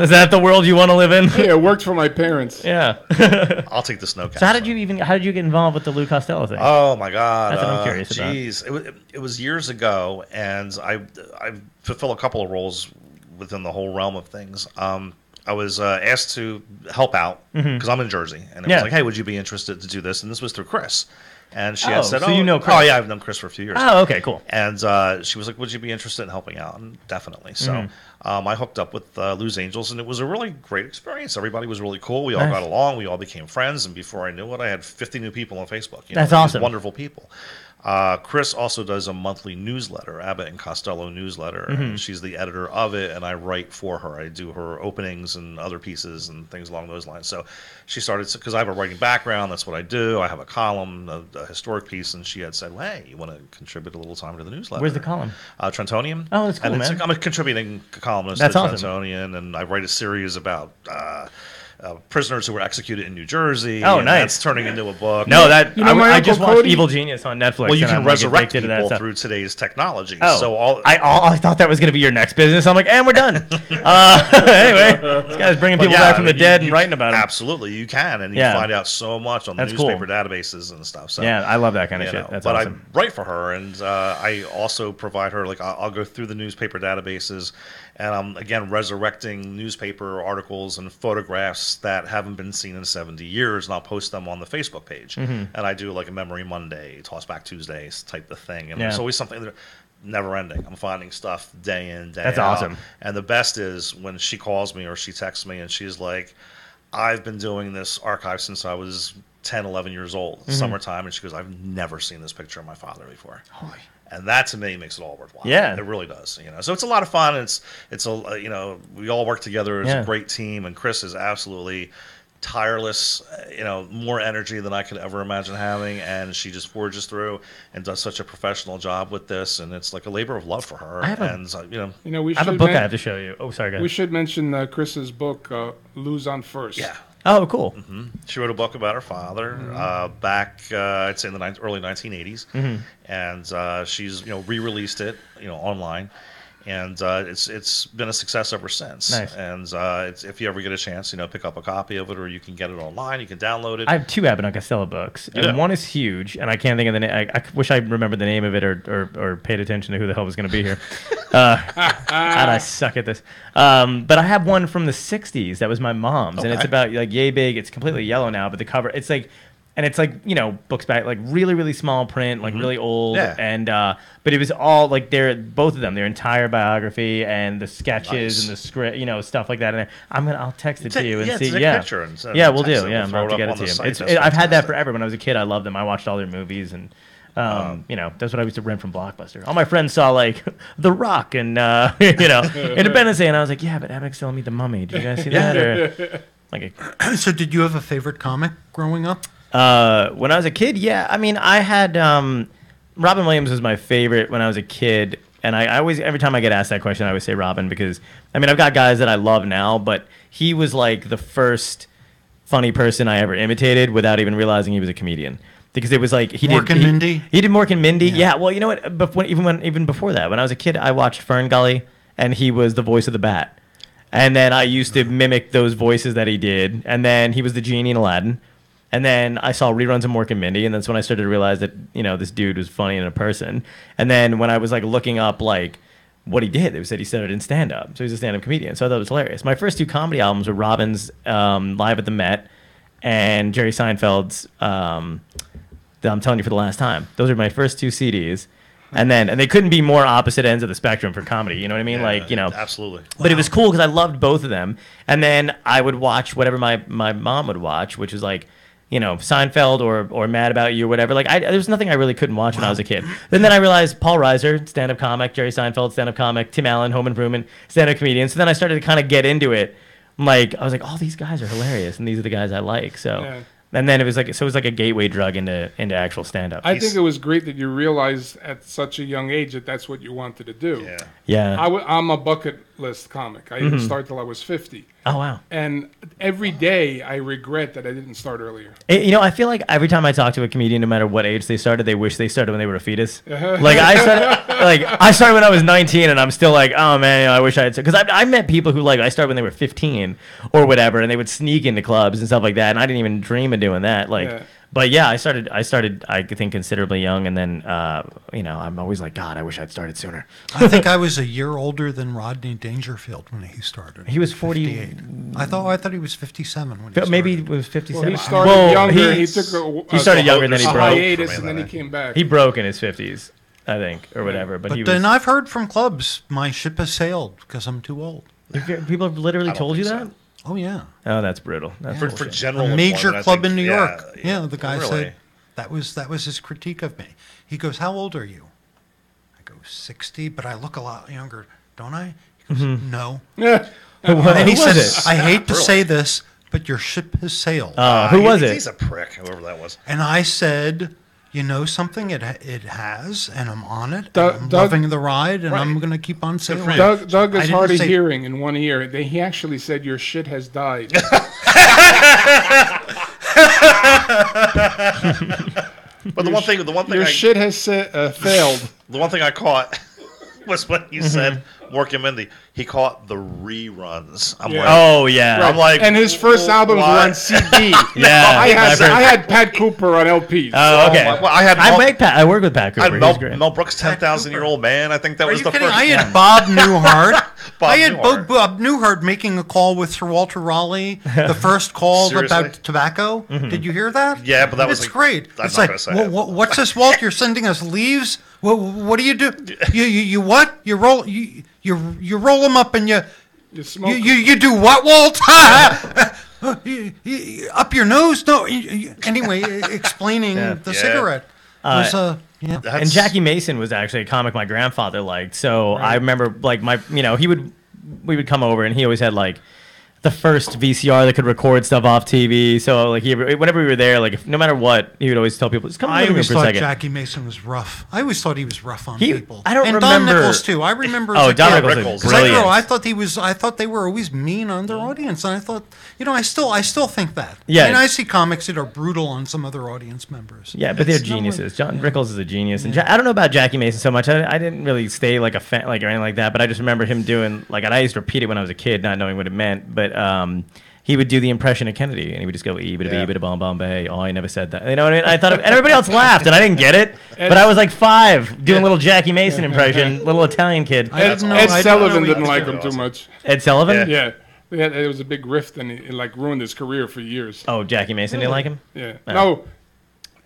Is that the world you want to live in? Yeah, it worked for my parents. Yeah. I'll take the snow cap. So how did you get involved with the Lou Costello thing? Oh my God! That's what I'm curious about. Geez, it was years ago, and I fulfill a couple of roles within the whole realm of things. I was asked to help out because I'm in Jersey, and it was like, hey, would you be interested to do this? And this was through Chris. And she had said, so you know Chris. Oh, yeah, I've known Chris for a few years. Oh, okay, cool. And she was like, would you be interested in helping out? And definitely. So I hooked up with Lou's Angels, and it was a really great experience. Everybody was really cool. We all got along. We all became friends. And before I knew it, I had 50 new people on Facebook. That's awesome. Wonderful people. Chris also does a monthly newsletter, Abbott and Costello newsletter. And she's the editor of it, and I write for her. I do her openings and other pieces and things along those lines. So she started, because I have a writing background, that's what I do. I have a column, a historic piece, and she had said, well, hey, you want to contribute a little time to the newsletter? Where's the column? Trentonian. Oh, that's cool, and man. I'm a contributing columnist That's at awesome. Trentonian, and I write a series about prisoners who were executed in New Jersey. Oh, and nice. That's turning into a book. No, that my I just Uncle watched Cody- Evil Genius on Netflix. Well, you and can I'm, like, resurrect addicted to that people stuff. through today's technology. Oh, So all I thought that was going to be your next business. I'm like, and we're done. Anyway, this guy's bringing people back from the dead and writing about them. Absolutely, you can, and you Yeah. find out so much on the That's cool. newspaper databases and stuff. So Yeah, I love that kind of you shit. know, That's but awesome. I write for her, and I also provide her, like, I'll go through the newspaper databases, and I'm, again, resurrecting newspaper articles and photographs that haven't been seen in 70 years, and I'll post them on the Facebook page. Mm-hmm. And I do, like, a Memory Monday, Toss Back Tuesdays type of thing. And Yeah. there's always something that never ending. I'm finding stuff day in, day That's out. awesome. And the best is when she calls me or she texts me, and she's like, I've been doing this archive since I was 10, 11 years old, summertime, and she goes, I've never seen this picture of my father before. Holy. And that, to me, makes it all worthwhile. Yeah. It really does. So it's a lot of fun. It's a, we all work together as Yeah. a great team, and Chris is absolutely tireless, more energy than I could ever imagine having, and she just forges through and does such a professional job with this, and it's like a labor of love for her. I have a- and We I have a should book I have to show you. Oh, sorry, guys. we should mention Chris's book, Lose on First. yeah. Oh, cool. She wrote a book about her father back, I'd say, in the early 1980s, and she's re-released it, online, and it's been a success ever since. Nice. And if you ever get a chance, pick up a copy of it, or you can get it online. You can download it. I have two Abbott and Costello books, and Yeah. one is huge, and I can't think of the name. I wish I remembered the name of it or paid attention to who the hell was going to be here. God, I suck at this. But I have one from the '60s that was my mom's, and it's Okay. about like yay big. It's completely yellow now, but the cover, it's like. And it's like, books back, like really, really small print, like really old. Yeah. And, but it was all like both of them, their entire biography and the sketches Nice. and the script, stuff like that. And I'll text it to you and see. Take a Yeah. picture and send Yeah, it, we'll text do. it, Yeah, we'll I'm throw about to it get up it on to the you. site. It's, That's I've had that fantastic. forever. When I was a kid, I loved them. I watched all their movies, and that's what I used to rent from Blockbuster. All my friends saw like The Rock and Independence Day, and I was like, yeah, but Abbott still meet the Mummy. Did you guys see that? Or like So, did you have a favorite comic growing up? when I was a kid, yeah. I mean, I had Robin Williams was my favorite when I was a kid, and I always, every time I get asked that question, I always say Robin because I mean I've got guys that I love now, but he was like the first funny person I ever imitated without even realizing he was a comedian. Because it was like he Mork and Mindy? He did Mork and Mindy. Yeah. Well, you know what? Even before that, when I was a kid, I watched Fern Gully, and he was the voice of the bat. And then I used to mimic those voices that he did. And then he was the genie in Aladdin. And then I saw reruns of Mork and Mindy, and that's when I started to realize that this dude was funny in a person. And then when I was like looking up like what he did, it said he started in stand up, so he's a stand up comedian. So I thought it was hilarious. My first two comedy albums were Robin's Live at the Met and Jerry Seinfeld's I'm Telling You for the Last Time. Those are my first two CDs. And they couldn't be more opposite ends of the spectrum for comedy. You know what I mean? Absolutely. But it was cool because I loved both of them. And then I would watch whatever my mom would watch, which was like, Seinfeld or Mad About You or whatever. Like, there was nothing I really couldn't watch when I was a kid. Then I realized Paul Reiser, stand-up comic, Jerry Seinfeld, stand-up comic, Tim Allen, Home Improvement, stand-up comedian. So then I started to kind of get into it. I was like, oh, these guys are hilarious, and these are the guys I like. So. Yeah. And then it was like a gateway drug into actual stand-up. I think it was great that you realized at such a young age that that's what you wanted to do. Yeah. Yeah. I'm a bucket list comic. I didn't start till I was 50. Oh wow. And every day I regret that I didn't start earlier. You know, I feel like every time I talk to a comedian, no matter what age they started, they wish they started when they were a fetus. Like I started when I was 19, and I'm still like, oh man, you know, I wish I had. Because I met people who like I started when they were 15 or whatever, and they would sneak into clubs and stuff like that, and I didn't even dream of doing that. Like. Yeah. But yeah, I started. I think considerably young, and then you know, I'm always like, God, I wish I'd started sooner. I think I was a year older than Rodney Dangerfield when he started. He was 40. 58. I thought he was 57 when he started. Maybe it was 57. Well, he started younger. He took he started younger than he a broke. hiatus, and then he came back. He broke in his 50s, I think, or whatever. But he was. Then I've heard from clubs, my ship has sailed because I'm too old. People have literally told you that. Oh yeah. Oh, that's brutal. That's For bullshit. general A major employment, I club think- in New yeah, York. Yeah, the guy really. said that was his critique of me. He goes, "How old are you?" I go, 60, but I look a lot younger, don't I? He goes, "No." Yeah. And then he Who was said, it? "I hate to Really? say this, but your ship has sailed." Who was it? He's a prick, whoever that was. And I said, "You know something? It has, and I'm on it. Doug- And I'm Doug- loving the ride, and I'm Right. going to keep on sailing." Doug I is didn't hard of say- hearing in one ear. He actually said your shit has died. But the one thing Your shit has failed. the one thing I caught was when you said Mork and Mindy. He caught the reruns. I'm Yeah. like, Oh yeah. I'm like, And his first albums were on what? CD. Yeah, I I've heard- had Pat Cooper on LPs. Oh, okay. Well, I had Mel- I work with Pat I Cooper. had He's great. Mel Brooks' 10,000-Year-Old Man. I think that Are was you the kidding? first. I had Bob Newhart. Bob I had Newhart. Bob Newhart making a call with Sir Walter Raleigh, the first call Seriously? about tobacco. Did you hear that? Yeah, but that was it's like- great. I'm It's not like, gonna say it. what's this, Walt? You're sending us leaves? What do you do? You what? You roll them up and you smoke. you do what, Walt? Up your nose? No. Anyway, explaining the Yeah. cigarette was yeah. That's- And Jackie Mason was actually a comic my grandfather liked. So I remember like we would come over and he always had like the first VCR that could record stuff off TV. So like whenever we were there, like no matter what, he would always tell people, "Just come I in always for a thought second." Jackie Mason was rough. I always thought he was rough on people. I don't and Don remember- Nichols too. I remember. Oh, as a Don kid, Nichols Rickles. is 'cause I brilliant. I thought they were always mean on their audience, and I thought, I still think that. Yeah. I mean, I see comics that are brutal on some other audience members. Yeah, but they're It's not geniuses. John Rickles is a genius, and I don't know about Jackie Mason so much. I didn't really stay like a fan, like or anything like that. But I just remember him doing like, and I used to repeat it when I was a kid, not knowing what it meant. But he would do the impression of Kennedy, and he would just go "Ebita bomb Bombay." Oh, I never said that. You know what I mean? I thought, and everybody else laughed, and I didn't get it. But I was like 5, doing a little Jackie Mason impression, little Italian kid. Ed I Sullivan know didn't he- like him too much. Ed Sullivan. Yeah. It was a big rift, and it like ruined his career for years. Oh, Jackie Mason didn't like him. Yeah. Oh. No,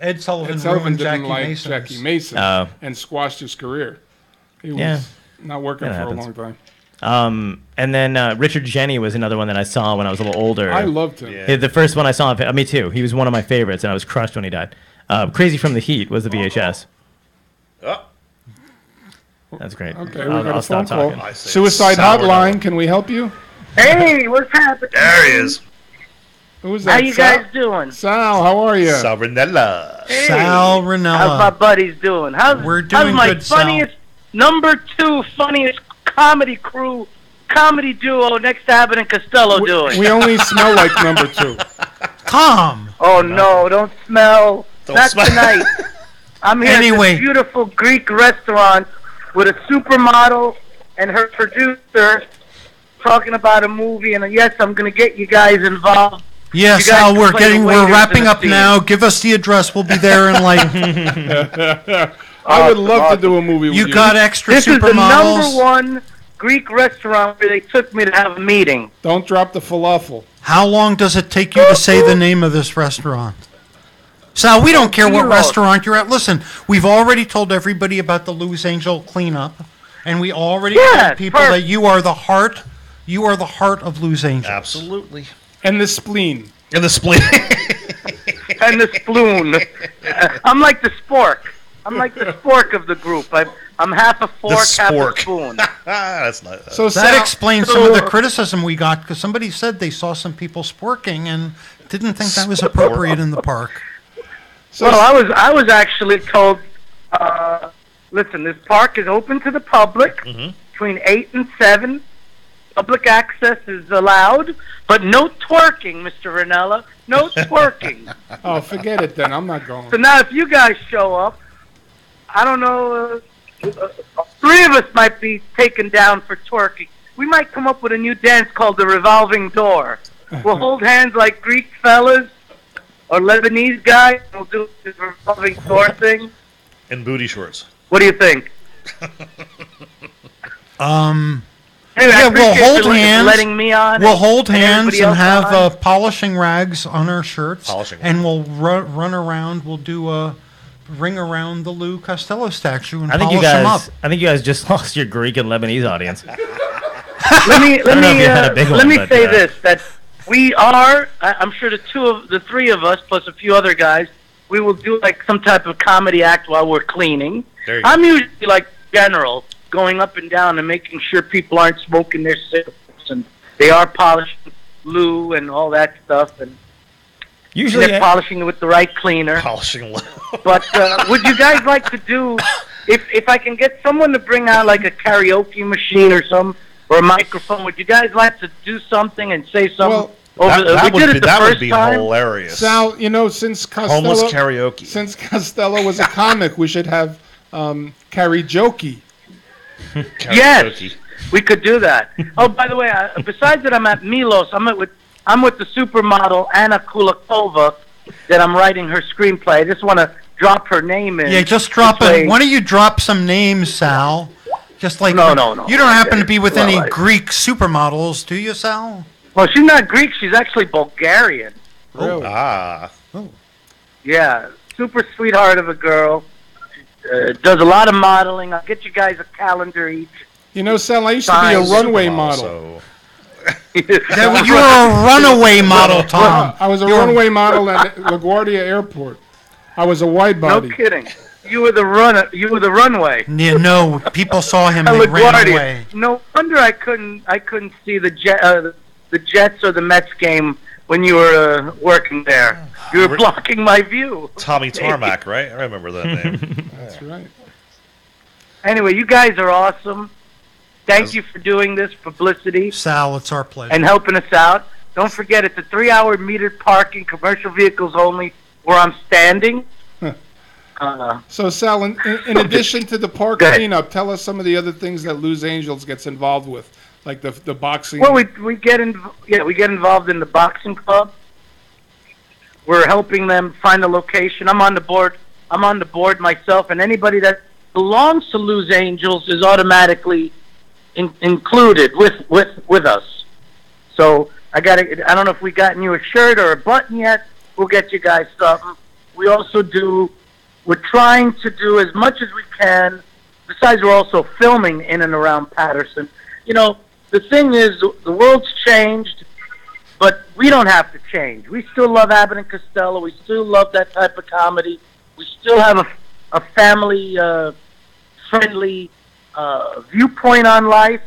Ed Sullivan, Ed Sullivan ruined didn't Jackie like Mason. Jackie Mason Oh. and squashed his career. He was Yeah. not working That for happens. a long time. And then Richard Jenny was another one that I saw when I was a little older. I loved him. Yeah. The first one I saw, me too. He was one of my favorites, and I was crushed when he died. Crazy from the Heat was the VHS. Oh, That's great. Okay, we I'll got a stop phone call. talking. I see. Suicide Sourdough. Hotline, can we help you? Hey, what's happening? There he is. Who's that? How you guys doing? Sal, how are you? Salmonella. Hey, Sal how's my Ranella. buddies doing? We're doing how's my good, Sal. funniest, number 2 funniest comedy duo next to Abbott and Costello doing? We only smell like number 2. Tom. Oh no, don't smell. Don't Not smell. tonight. I'm here Anyway. at this beautiful Greek restaurant with a supermodel and her producer talking about a movie, and yes, I'm gonna get you guys involved. Yes, You guys Sal, can we're play the we're waiters wrapping in the up scene. now. Give us the address. We'll be there in like. I would love to do a movie with you. You got extra This is the supermodels. number 1 Greek restaurant where they took me to have a meeting. Don't drop the falafel. How long does it take you to say the name of this restaurant? Sal, we don't care what 0. restaurant you're at. Listen, we've already told everybody about the Loose Angel cleanup, and we already Yeah, told people perfect. that you are the heart. You are the heart of Loose Angels. Absolutely. And the spleen. And the spleen. And the sploon. I'm like the spork. I'm like the spork of the group. I'm half a fork, half a spork. spoon. That's not. So That Sal, explains some of the criticism we got because somebody said they saw some people sporking and didn't think that was appropriate in the park. Well, I was actually told, listen, this park is open to the public between 8 and 7. Public access is allowed, but no twerking, Mr. Ranella. No twerking. Oh, forget it then. I'm not going. So now if you guys show up, I don't know, 3 of us might be taken down for twerking. We might come up with a new dance called the revolving door. We'll hold hands like Greek fellas or Lebanese guys. We'll do the revolving door thing. In booty shorts. What do you think? Anyway, Yeah, we'll hold hands. Letting me on. We'll hold hands everybody and else have on. polishing rags on our shirts, Polishing and we'll run around. We'll do a ring around the Lou Costello statue and I think polish you him up. guys just lost your Greek and Lebanese audience. Let don't know if you had a big one, me but, say this: that we are. I'm sure the 3 of us plus a few other guys. We will do like some type of comedy act while we're cleaning. There you go. I'm usually like general, going up and down and making sure people aren't smoking their cigarettes and they are polishing Lou and all that stuff, and Usually, they're polishing it with the right cleaner. Polishing. But would you guys like to do, if I can get someone to bring out like a karaoke machine or a microphone, would you guys like to do something and say something? Well, that would be hilarious. Sal, since Costello, Homeless karaoke. Since Costello was a comic, we should have karaoke. Yes, we could do that. Oh, by the way, besides that, I'm at Milos. I'm with the supermodel Anna Kulikova that I'm writing her screenplay. I just want to drop her name in. Yeah, just drop it. Why don't you drop some names, Sal? Just like No. You don't happen to be with Well, any Greek supermodels, do you, Sal? Well, she's not Greek. She's actually Bulgarian. Really? Yeah, super sweetheart of a girl. Does a lot of modeling. I'll get you guys a calendar each. Sal, I used to be a runway model. You were a runaway model, Tom. I was a runway model at LaGuardia Airport. I was a wide body. No kidding. You were the runway. Yeah, no, people saw him. At They ran LaGuardia. away. No wonder I couldn't see the Jets or the Mets game when you were working there. You were blocking my view. Tommy Tarmac, right? I remember that name. That's right. Anyway, you guys are awesome. Thank you for doing this publicity Sal, it's our pleasure. and helping us out. Don't forget, it's a 3-hour metered parking, commercial vehicles only, where I'm standing. So, Sal, in addition to the park Go ahead. cleanup, tell us some of the other things that Lou's Angels gets involved with, like the boxing. Well, we get involved in the boxing club. We're helping them find a location. I'm on the board myself, and anybody that belongs to Lou's Angels is automatically included with us. So I don't know if we gotten you a shirt or a button yet. We'll get you guys something. We're trying to do as much as we can. Besides, we're also filming in and around Patterson. The thing is, the world's changed, but we don't have to change. We still love Abbott and Costello. We still love that type of comedy. We still have a family-friendly viewpoint on life,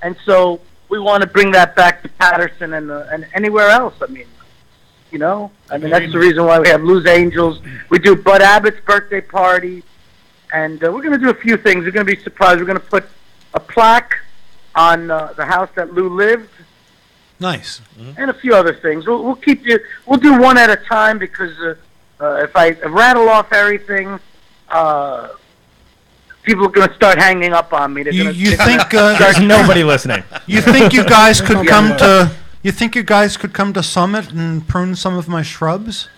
and so we want to bring that back to Patterson and anywhere else. That's the reason why we have Lou's Angels. We do Bud Abbott's birthday party, and we're going to do a few things. We're going to be surprised. We're going to put a plaque on the house that Lou lived. Nice. And a few other things. We'll keep you. We'll do one at a time because if I rattle off everything, people are going to start hanging up on me. You think there's nobody listening? You think you guys could come to? You think you guys could come to Summit and prune some of my shrubs?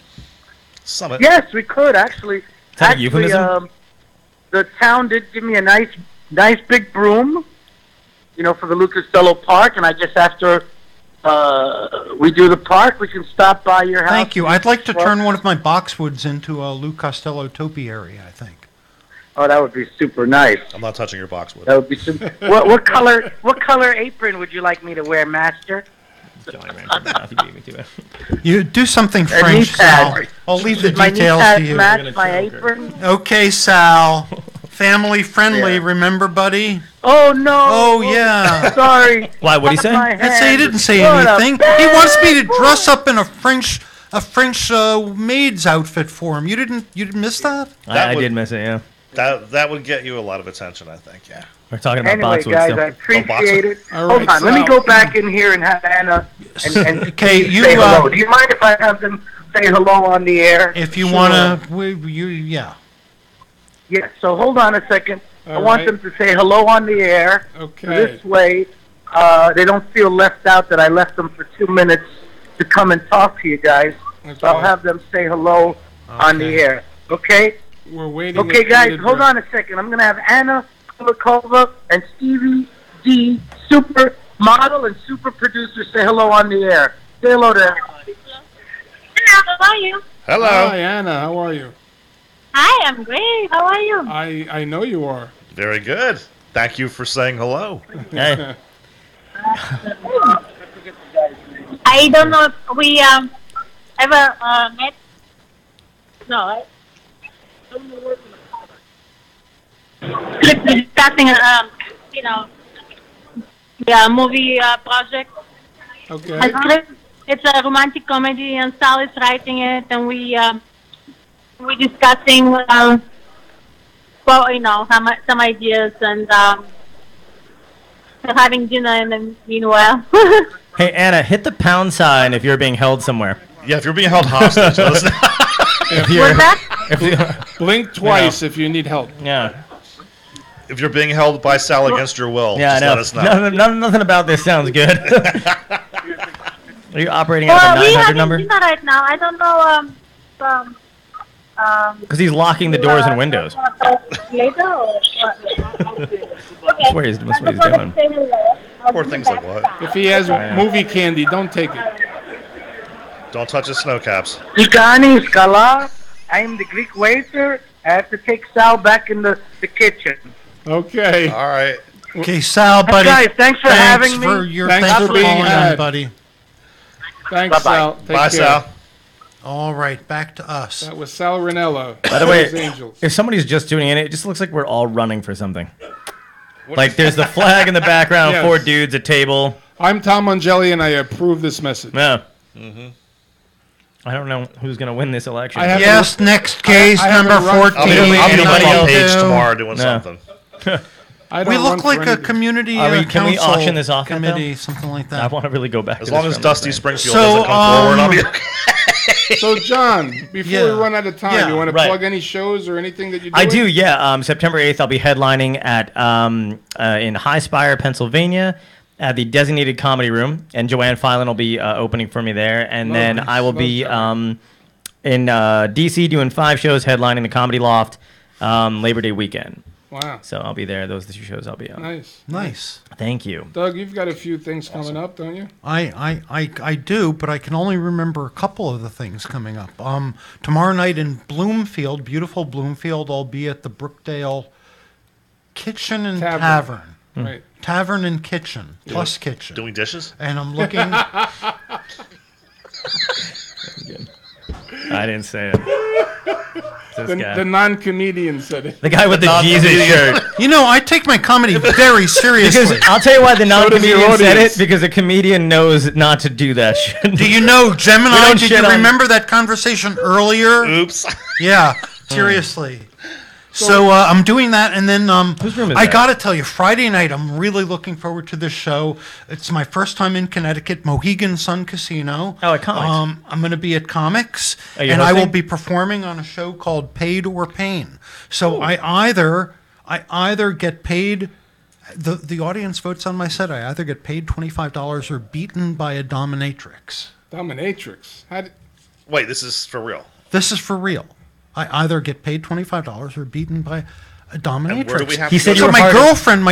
Summit. Yes, we could actually. Is that a euphemism? The town did give me a nice big broom, for the Lou Costello Park, and I guess after we do the park, we can stop by your house. Thank you. I'd like to turn one of my boxwoods into a Lou Costello topiary, I think. Oh, that would be super nice. I'm not touching your boxwood. That would be super. What color apron would you like me to wear, Master? You do something A French, knee Sal. pad. I'll leave the My knee details pads to you. match my apron. Okay, Sal. Family friendly, Yeah. Remember, buddy? Oh no! Oh, yeah. Sorry. Why? What'd he say? I'd say he didn't say What a anything. bad He wants me to dress up in a French maid's outfit for him. You didn't miss that? I did miss it. Yeah. That would get you a lot of attention, I think. Yeah. We're talking about Anyway, boxwood guys, still. I appreciate it. All Hold right, on, let me Sal. go back in here and have Anna and Okay, Steve you, say hello. Do you mind if I have them say hello on the air? if you want to, yeah. Yes, so hold on a second. I All want right. them to say hello on the air. Okay. This way, they don't feel left out that I left them for 2 minutes to come and talk to you guys. Okay. So I'll have them say hello on the Okay. air. Okay? We're waiting. Okay, guys, hold on a second. I'm going to have Anna Kulikova and Stevie D, super model and super producer, say hello on the air. Say hello to everybody. Hello, how are you? Hello. Hi, Anna. How are you? Hi, I'm great. How are you? I know you are. Very good. Thank you for saying hello. Hey. I don't know if we ever met. No, right? Discussing, the movie project. Okay. A script. It's a romantic comedy, and Sal is writing it, and we discussing, some ideas, and having dinner in the meanwhile. Hey, Anna, hit the pound sign if you're being held somewhere. Yeah, if you're being held hostage, let us know. If you're, What's that? if you, Blink twice if you need help. yeah. If you're being held by Sal against your will, Yeah, just I let know. us know. Nothing about this sounds good. Are you operating Well, out of a we 900 having number? dinner right now. I don't know. Because he's locking the doors and windows. Later or That's what he's doing. Poor things like what? If he has movie candy, don't take it. Don't touch his snow caps. Igani Skala, I'm the Greek waiter. I have to take Sal back in the kitchen. Okay. All right. Okay, Sal, buddy. Guys, thanks for having me. Thanks Thanks for for being calling had. in, buddy. Thanks, Bye-bye. Sal. Take Bye, care. Sal. All right, back to us. That was Sal Ranello. By the way, Hells Angels. if somebody's just tuning in, it just looks like we're all running for something. Like there's the flag in the background, Yes. 4 dudes, a table. I'm Tom Mongelli, and I approve this message. Yeah. I don't know who's going to win this election. I have Yes, next case, I haven't number run- 14. I'll be on the Anybody front else? page tomorrow doing No. something. I don't We run look for like a anything. community Can we council auction this off yet, though? committee, something like I that. want to really go back As to long this as friendly Dusty thing. Springfield So, doesn't come forward, I'll be okay. So, John, before Yeah. we run out of time, Yeah, you want to right. plug any shows or anything that you do? I do, yeah. September 8th, I'll be headlining at in High Spire, Pennsylvania, at the Designated Comedy Room, and Joanne Filan will be opening for me there. And then Nice. I will Love be Joanne. in DC doing 5 shows, headlining the Comedy Loft Labor Day weekend. Wow. So I'll be there. Those are the 2 shows I'll be on. Nice. Nice. Thank you. Doug, you've got a few things coming up, don't you? I do, but I can only remember a couple of the things coming up. Tomorrow night in Bloomfield, beautiful Bloomfield, I'll be at the Brookdale Kitchen and Tavern. Tavern. Right. Tavern and Kitchen, plus Kitchen. Doing dishes? And I'm looking. I didn't say it. This guy. The non-comedian said it. The guy with the Jesus shirt. You know, I take my comedy very seriously. Because I'll tell you why the non-comedian your said audience. it, because a comedian knows not to do that shit. Do you know, We Gemini, don't did shit you on- remember that conversation earlier? Oops. Yeah, seriously. So I'm doing that, and then Whose room is I that? gotta tell you, Friday night I'm really looking forward to this show. It's my first time in Connecticut, Mohegan Sun Casino. Oh, at Comics. I'm going to be at Comics, Are you and I will hosting? be performing on a show called Paid or Pain. So I either get paid. The audience votes on my set. I either get paid $25 or beaten by a dominatrix. Dominatrix. Wait, this is for real. This is for real. I either get paid $25 or beaten by a dominatrix. And where do we have He to said go? you So were my hard-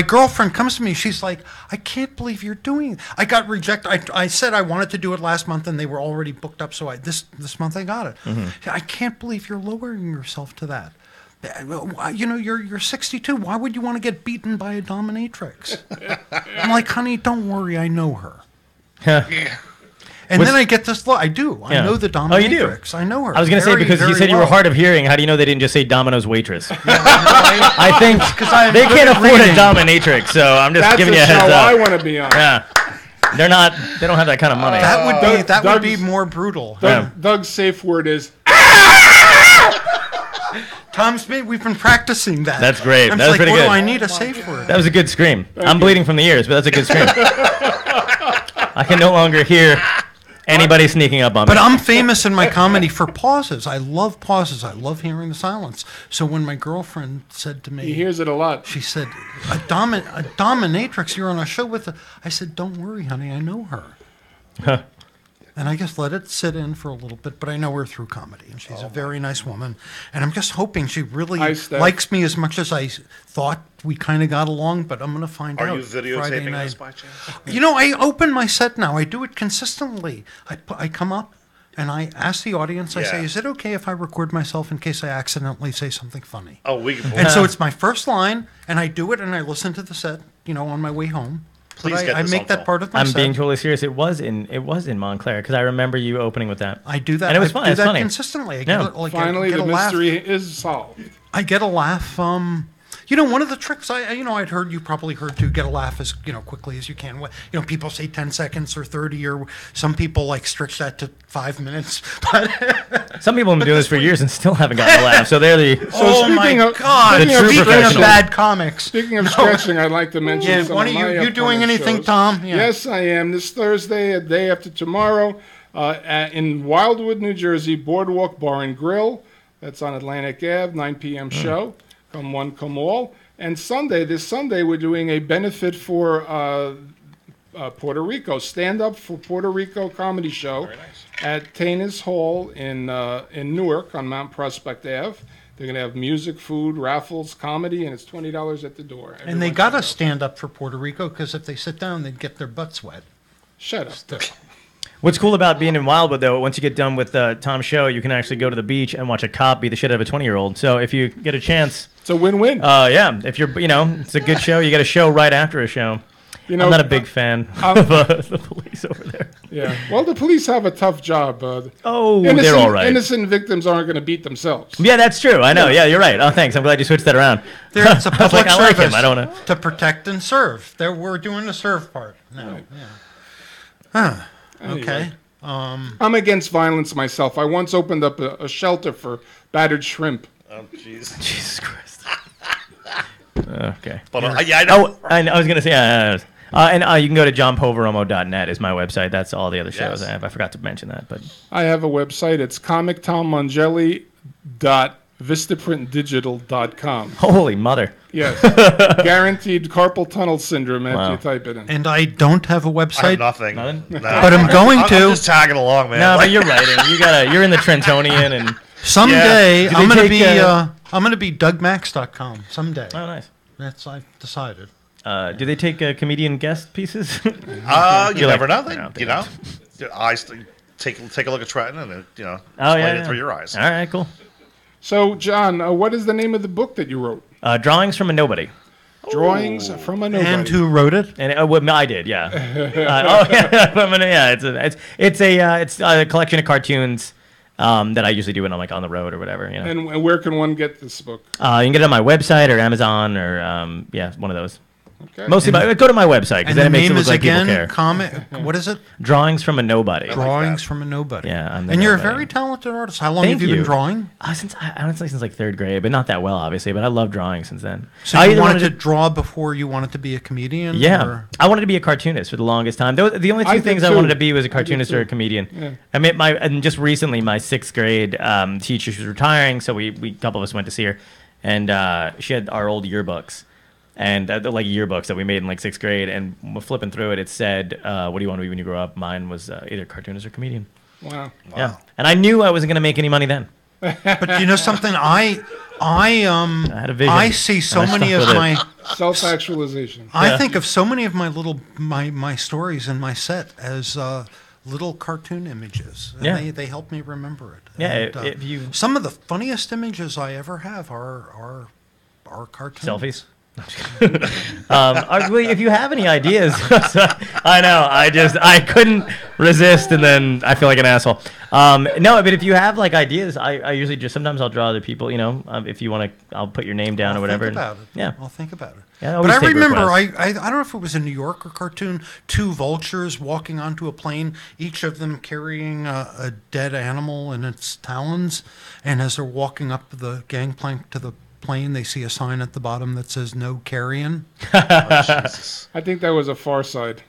girlfriend comes to me. She's like, I can't believe you're doing it. I got rejected. I said I wanted to do it last month, and they were already booked up. So this month I got it. I can't believe you're lowering yourself to that. You know, you're 62. Why would you want to get beaten by a dominatrix? I'm like, honey, don't worry. I know her. And Was- then I get this look. I do. I Yeah. know the Oh, you do? dominatrix. I know her. I was going to say, very, because you very said you were well. hard of hearing, how do you know they didn't just say Domino's waitress? I think I'm they good can't at afford a reading. dominatrix, so I'm just That's giving a you a heads show I up. want to be on. Yeah. They don't have that kind of money. That would be Doug's- more brutal. Yeah. Doug's safe word is Tom's made. We've been practicing that. That's great. I'm That was like, pretty what good. do I need a safe word? That was a good scream. I'm bleeding from the ears, but that's a good scream. I can no longer hear anybody sneaking up on me. But I'm famous in my comedy for pauses. I love pauses. I love hearing the silence. So when my girlfriend said to me, He hears it a lot. she said, a dominatrix, you're on a show with I said, don't worry, honey, I know her. And I just let it sit in for a little bit, but I know her through comedy, and she's a very nice woman. And I'm just hoping she really Hi, Steph. likes me as much as I thought we kind of got along, but I'm going to find out. Are you Friday videotaping night. this by chance? You know, I open my set now. I do it consistently. I come up and I ask the audience, I say, Yeah. is it okay if I record myself in case I accidentally say something funny? Oh, we can. And so it's my first line, and I do it, and I listen to the set, on my way home. Please But get I this make on that film. part of my I'm set. being totally serious. It was in Montclair because I remember you opening with that. I do that. And it was I fun. do It's that funny. consistently. I Yeah. get, I Finally, get the a laugh. mystery is solved. I get a laugh. One of the tricks I'd heard, you probably heard too, get a laugh as quickly as you can. People say 10 seconds or 30, or some people stretch that to 5 minutes. But Some people have been doing this for years and still haven't gotten a laugh. So they're the. oh my speaking of- God! speaking of Speaking of professional. bad comics, Speaking of stretching, I'd like to mention Yeah, some one of of you- my you doing upcoming anything, shows. Tom? Yeah. Yes, I am. This Thursday, a day after tomorrow, in Wildwood, New Jersey, Boardwalk Bar and Grill. That's on Atlantic Ave, 9 p.m. show. Come one, come all. And this Sunday, we're doing a benefit for Puerto Rico, stand-up for Puerto Rico comedy show at Tanis Hall in Newark on Mount Prospect Ave. They're going to have music, food, raffles, comedy, and it's $20 at the door. and they Everyone got to should go. stand up for Puerto Rico because if they sit down, they'd get their butts wet. Shut up. What's cool about being in Wildwood, though, once you get done with Tom's show, you can actually go to the beach and watch a cop beat the shit out of a 20-year-old. So if you get a chance, It's a win-win. yeah, if you're, it's a good show. You get a show right after a show. I'm not a big fan of the police over there. Yeah. Well, the police have a tough job. Oh, they're all right. Innocent victims aren't going to beat themselves. Yeah, that's true. I know. Yeah, you're right. Oh, thanks. I'm glad you switched that around. It's a I was public like, I like service him. I don't want to. to protect and serve. We're doing the serve part now. Right. Yeah. Anyway. Okay. I'm against violence myself. I once opened up a shelter for battered shrimp. Oh, jeez. Jesus Christ. Okay. But yeah, I know. Oh, I was going to say, and you can go to johnpoveromo.net is my website. That's all the other shows Yes. I have. I forgot to mention that, but I have a website. It's comictommongelli.vistaprintdigital.com. holy mother. Yes. Guaranteed carpal tunnel syndrome after Wow. you type it in. And I don't have a I website. have nothing. Nothing? No. But I'm going I'm to. just tagging along, man. No, Like, but you're writing. You're in the Trentonian and Someday Yeah. Do I'm they gonna take, be I'm gonna be DougMax.com. Someday. oh, nice. That's I've decided. Do they take comedian guest pieces? you You're never like, know. no, You know, eyes. Take a look at Trenton and Oh, explain yeah, it yeah. through your eyes. All right, cool. So, John, what is the name of the book that you wrote? Drawings from a nobody. Drawings from a Nobody. And who wrote it? And I did, yeah. It's a collection of cartoons that I usually do when I'm on the road or whatever. And where can one get this book? You can get it on my website or Amazon or one of those. Okay. Mostly, go to my website because And then the it makes it name look is like people again care. comic. What is it? Drawings from a nobody. Drawings from a Nobody. Yeah, I'm the and you're a nobody. very talented artist. How long Thank have you you. been drawing? Honestly, since like third grade, but not that well, obviously. But I love drawing since then. So I you either wanted to draw before you wanted to be a comedian? Yeah, or- I wanted to be a cartoonist for the longest time. The only I two did things I too. wanted to be was a I did cartoonist or a too. comedian. Yeah. I mean, and just recently, my sixth grade teacher, she was retiring, so we a couple of us went to see her, and she had our old yearbooks, and like yearbooks that we made in like sixth grade, and we're flipping through it. It said, "What do you want to be when you grow up?" Mine was either cartoonist or comedian. Wow. Yeah, and I knew I wasn't going to make any money then. But you know something? I had a vision, I see so and I many stuck of with it. my. Self-actualization. I think of so many of my little my stories in my set as little cartoon images. And Yeah. they help me remember it. Yeah, And, if you some of the funniest images I ever have are cartoons. selfies. If you have any ideas, I know I couldn't resist, and then I feel like an asshole. No, but if you have like ideas, I usually just sometimes I'll draw other people. You know, if you want to, I'll put your name down or whatever. Think about it. Yeah, I'll think about it. Yeah, but I take remember, requests. I don't know if it was a New Yorker cartoon, two vultures walking onto a plane, each of them carrying a dead animal in its talons, and as they're walking up the gangplank to the plane, they see a sign at the bottom that says "No carrion." I think that was a Far Side.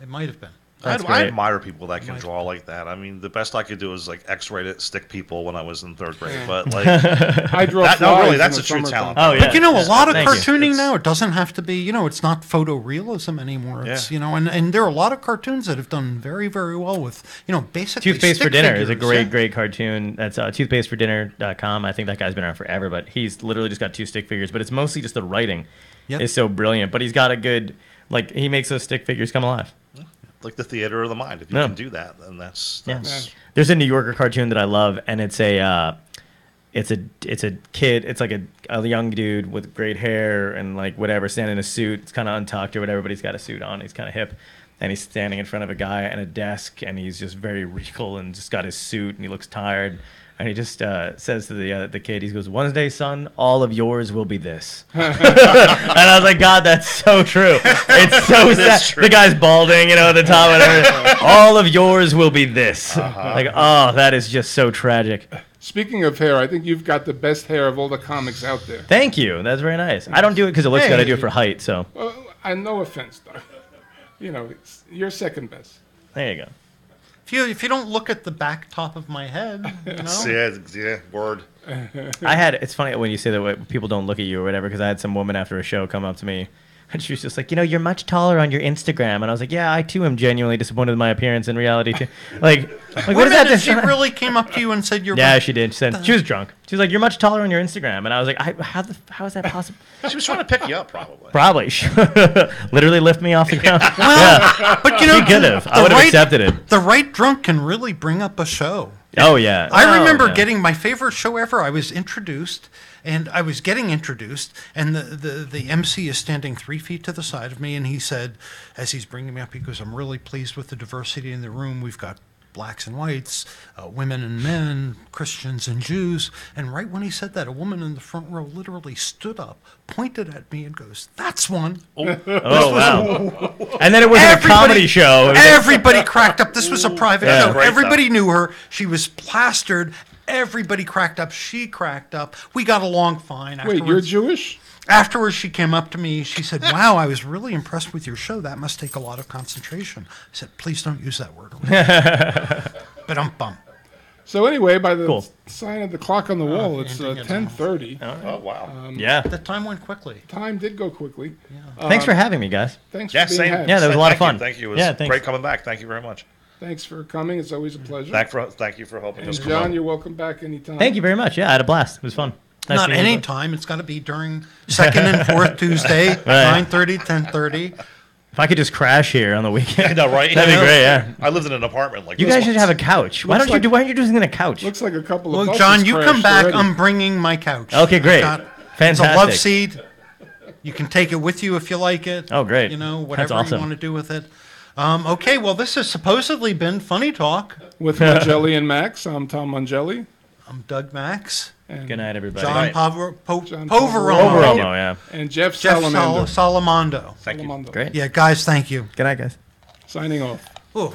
It might have been. I admire people that can draw like that. I mean, the best I could do is like X-rate it, stick people when I was in third grade. But like, I draw that, no, flies really, in that's the a true summertime. talent. Oh yeah. But you know, a lot of Thank you. cartooning now, it doesn't have to be, you know, it's not photorealism anymore. It's, you know, and there are a lot of cartoons that have done very, very well with, you know, basically Toothpaste for stick Dinner figures. is a great cartoon. That's toothpastefordinner.com. I think that guy's been around forever, but he's literally just got 2 stick figures. But it's mostly just the writing is so brilliant. But he's got a good, like, he makes those stick figures come alive. Like the theater of the mind. If you can do that, then that's There's a New Yorker cartoon that I love, and it's a kid. It's like a young dude with great hair and like whatever, standing in a suit. It's kind of untucked or whatever, but he's got a suit on. He's kind of hip, and he's standing in front of a guy and a desk, and he's just very regal and just got his suit, and he looks tired. And he just says to the kid, he goes, "One day, son, all of yours will be this." And I was like, God, that's so true. It's so sad. The guy's balding, you know, at the top. Whatever. All of yours will be this. Like, oh, that is just so tragic. Speaking of hair, I think you've got the best hair of all the comics out there. Thank you. That's very nice. I don't do it because it looks good. I do it for height. So And no offense, though. You know, you're second best. there you go. If you don't look at the back top of my head, you know. yeah, word. It's funny when you say that people don't look at you or whatever, because I had some woman after a show come up to me, and she was just like, you know, you're much taller on your Instagram. And I was like, yeah, I too am genuinely disappointed with my appearance in reality too. Like what is that? She really came up to you and said you're. Yeah, she did. She was drunk. She was like, you're much taller on your Instagram. And I was like, how is that possible? She was trying to pick you up, probably. Probably. Literally lift me off the ground. Well, but you know, she could have. I would have accepted it. The right drunk can really bring up a show. Oh, yeah. I remember getting my favorite show ever. I was introduced, and I was getting introduced, and the MC is standing 3 feet to the side of me, and he said, as he's bringing me up, he goes, "I'm really pleased with the diversity in the room. We've got blacks and whites, women and men, Christians and Jews." And right when he said that, a woman in the front row literally stood up, pointed at me, and goes, "That's one." Oh, wow. And then it wasn't a comedy show. Everybody cracked up. This was a private show. Great Everybody knew her. She was plastered. Everybody cracked up. She cracked up. We got along fine. Wait, you're Jewish? Afterwards, she came up to me. She said, "Wow, I was really impressed with your show. That must take a lot of concentration." I said, "Please don't use that word." But bum. So anyway, by the sign of the clock on the wall, it's ending at 10:30. Oh, wow. Yeah. The time went quickly. Time did go quickly. Thanks for having me, guys. Thanks Yeah, for being same. had. Yeah, that was a lot of Thank fun. you. Thank you. It was Yeah, thanks. great coming back. Thank you very much. Thanks for coming. It's always a pleasure. Thank you for helping us. And John, you're welcome back anytime. Thank you very much. Yeah, I had a blast. It was fun. Nice Not meeting you. any time. It's got to be during second and fourth Tuesday, 9:30, 10:30. If I could just crash here on the weekend. I know, right? That'd be great, yeah. I lived in an apartment like You this guys should once. have a couch. Why aren't you doing it in a couch? Looks like a couple of Well, buses John, you come crashed back. already. I'm bringing my couch. Okay, great. It's a love Fantastic. seat. You can take it with you if you like it. Oh, great. You know, That's whatever awesome. you want to do with it. Okay, well, this has supposedly been Funny Talk. With Mongelli and Max. I'm Tom Mongelli. I'm Doug Max. And Good night, everybody. John John Poveromo. Poveromo, yeah. And Jeff Jeff Salamander. Salamondo. Thank you. Salamander. Great. Yeah, guys, thank you. Good night, guys. Signing off. Ooh.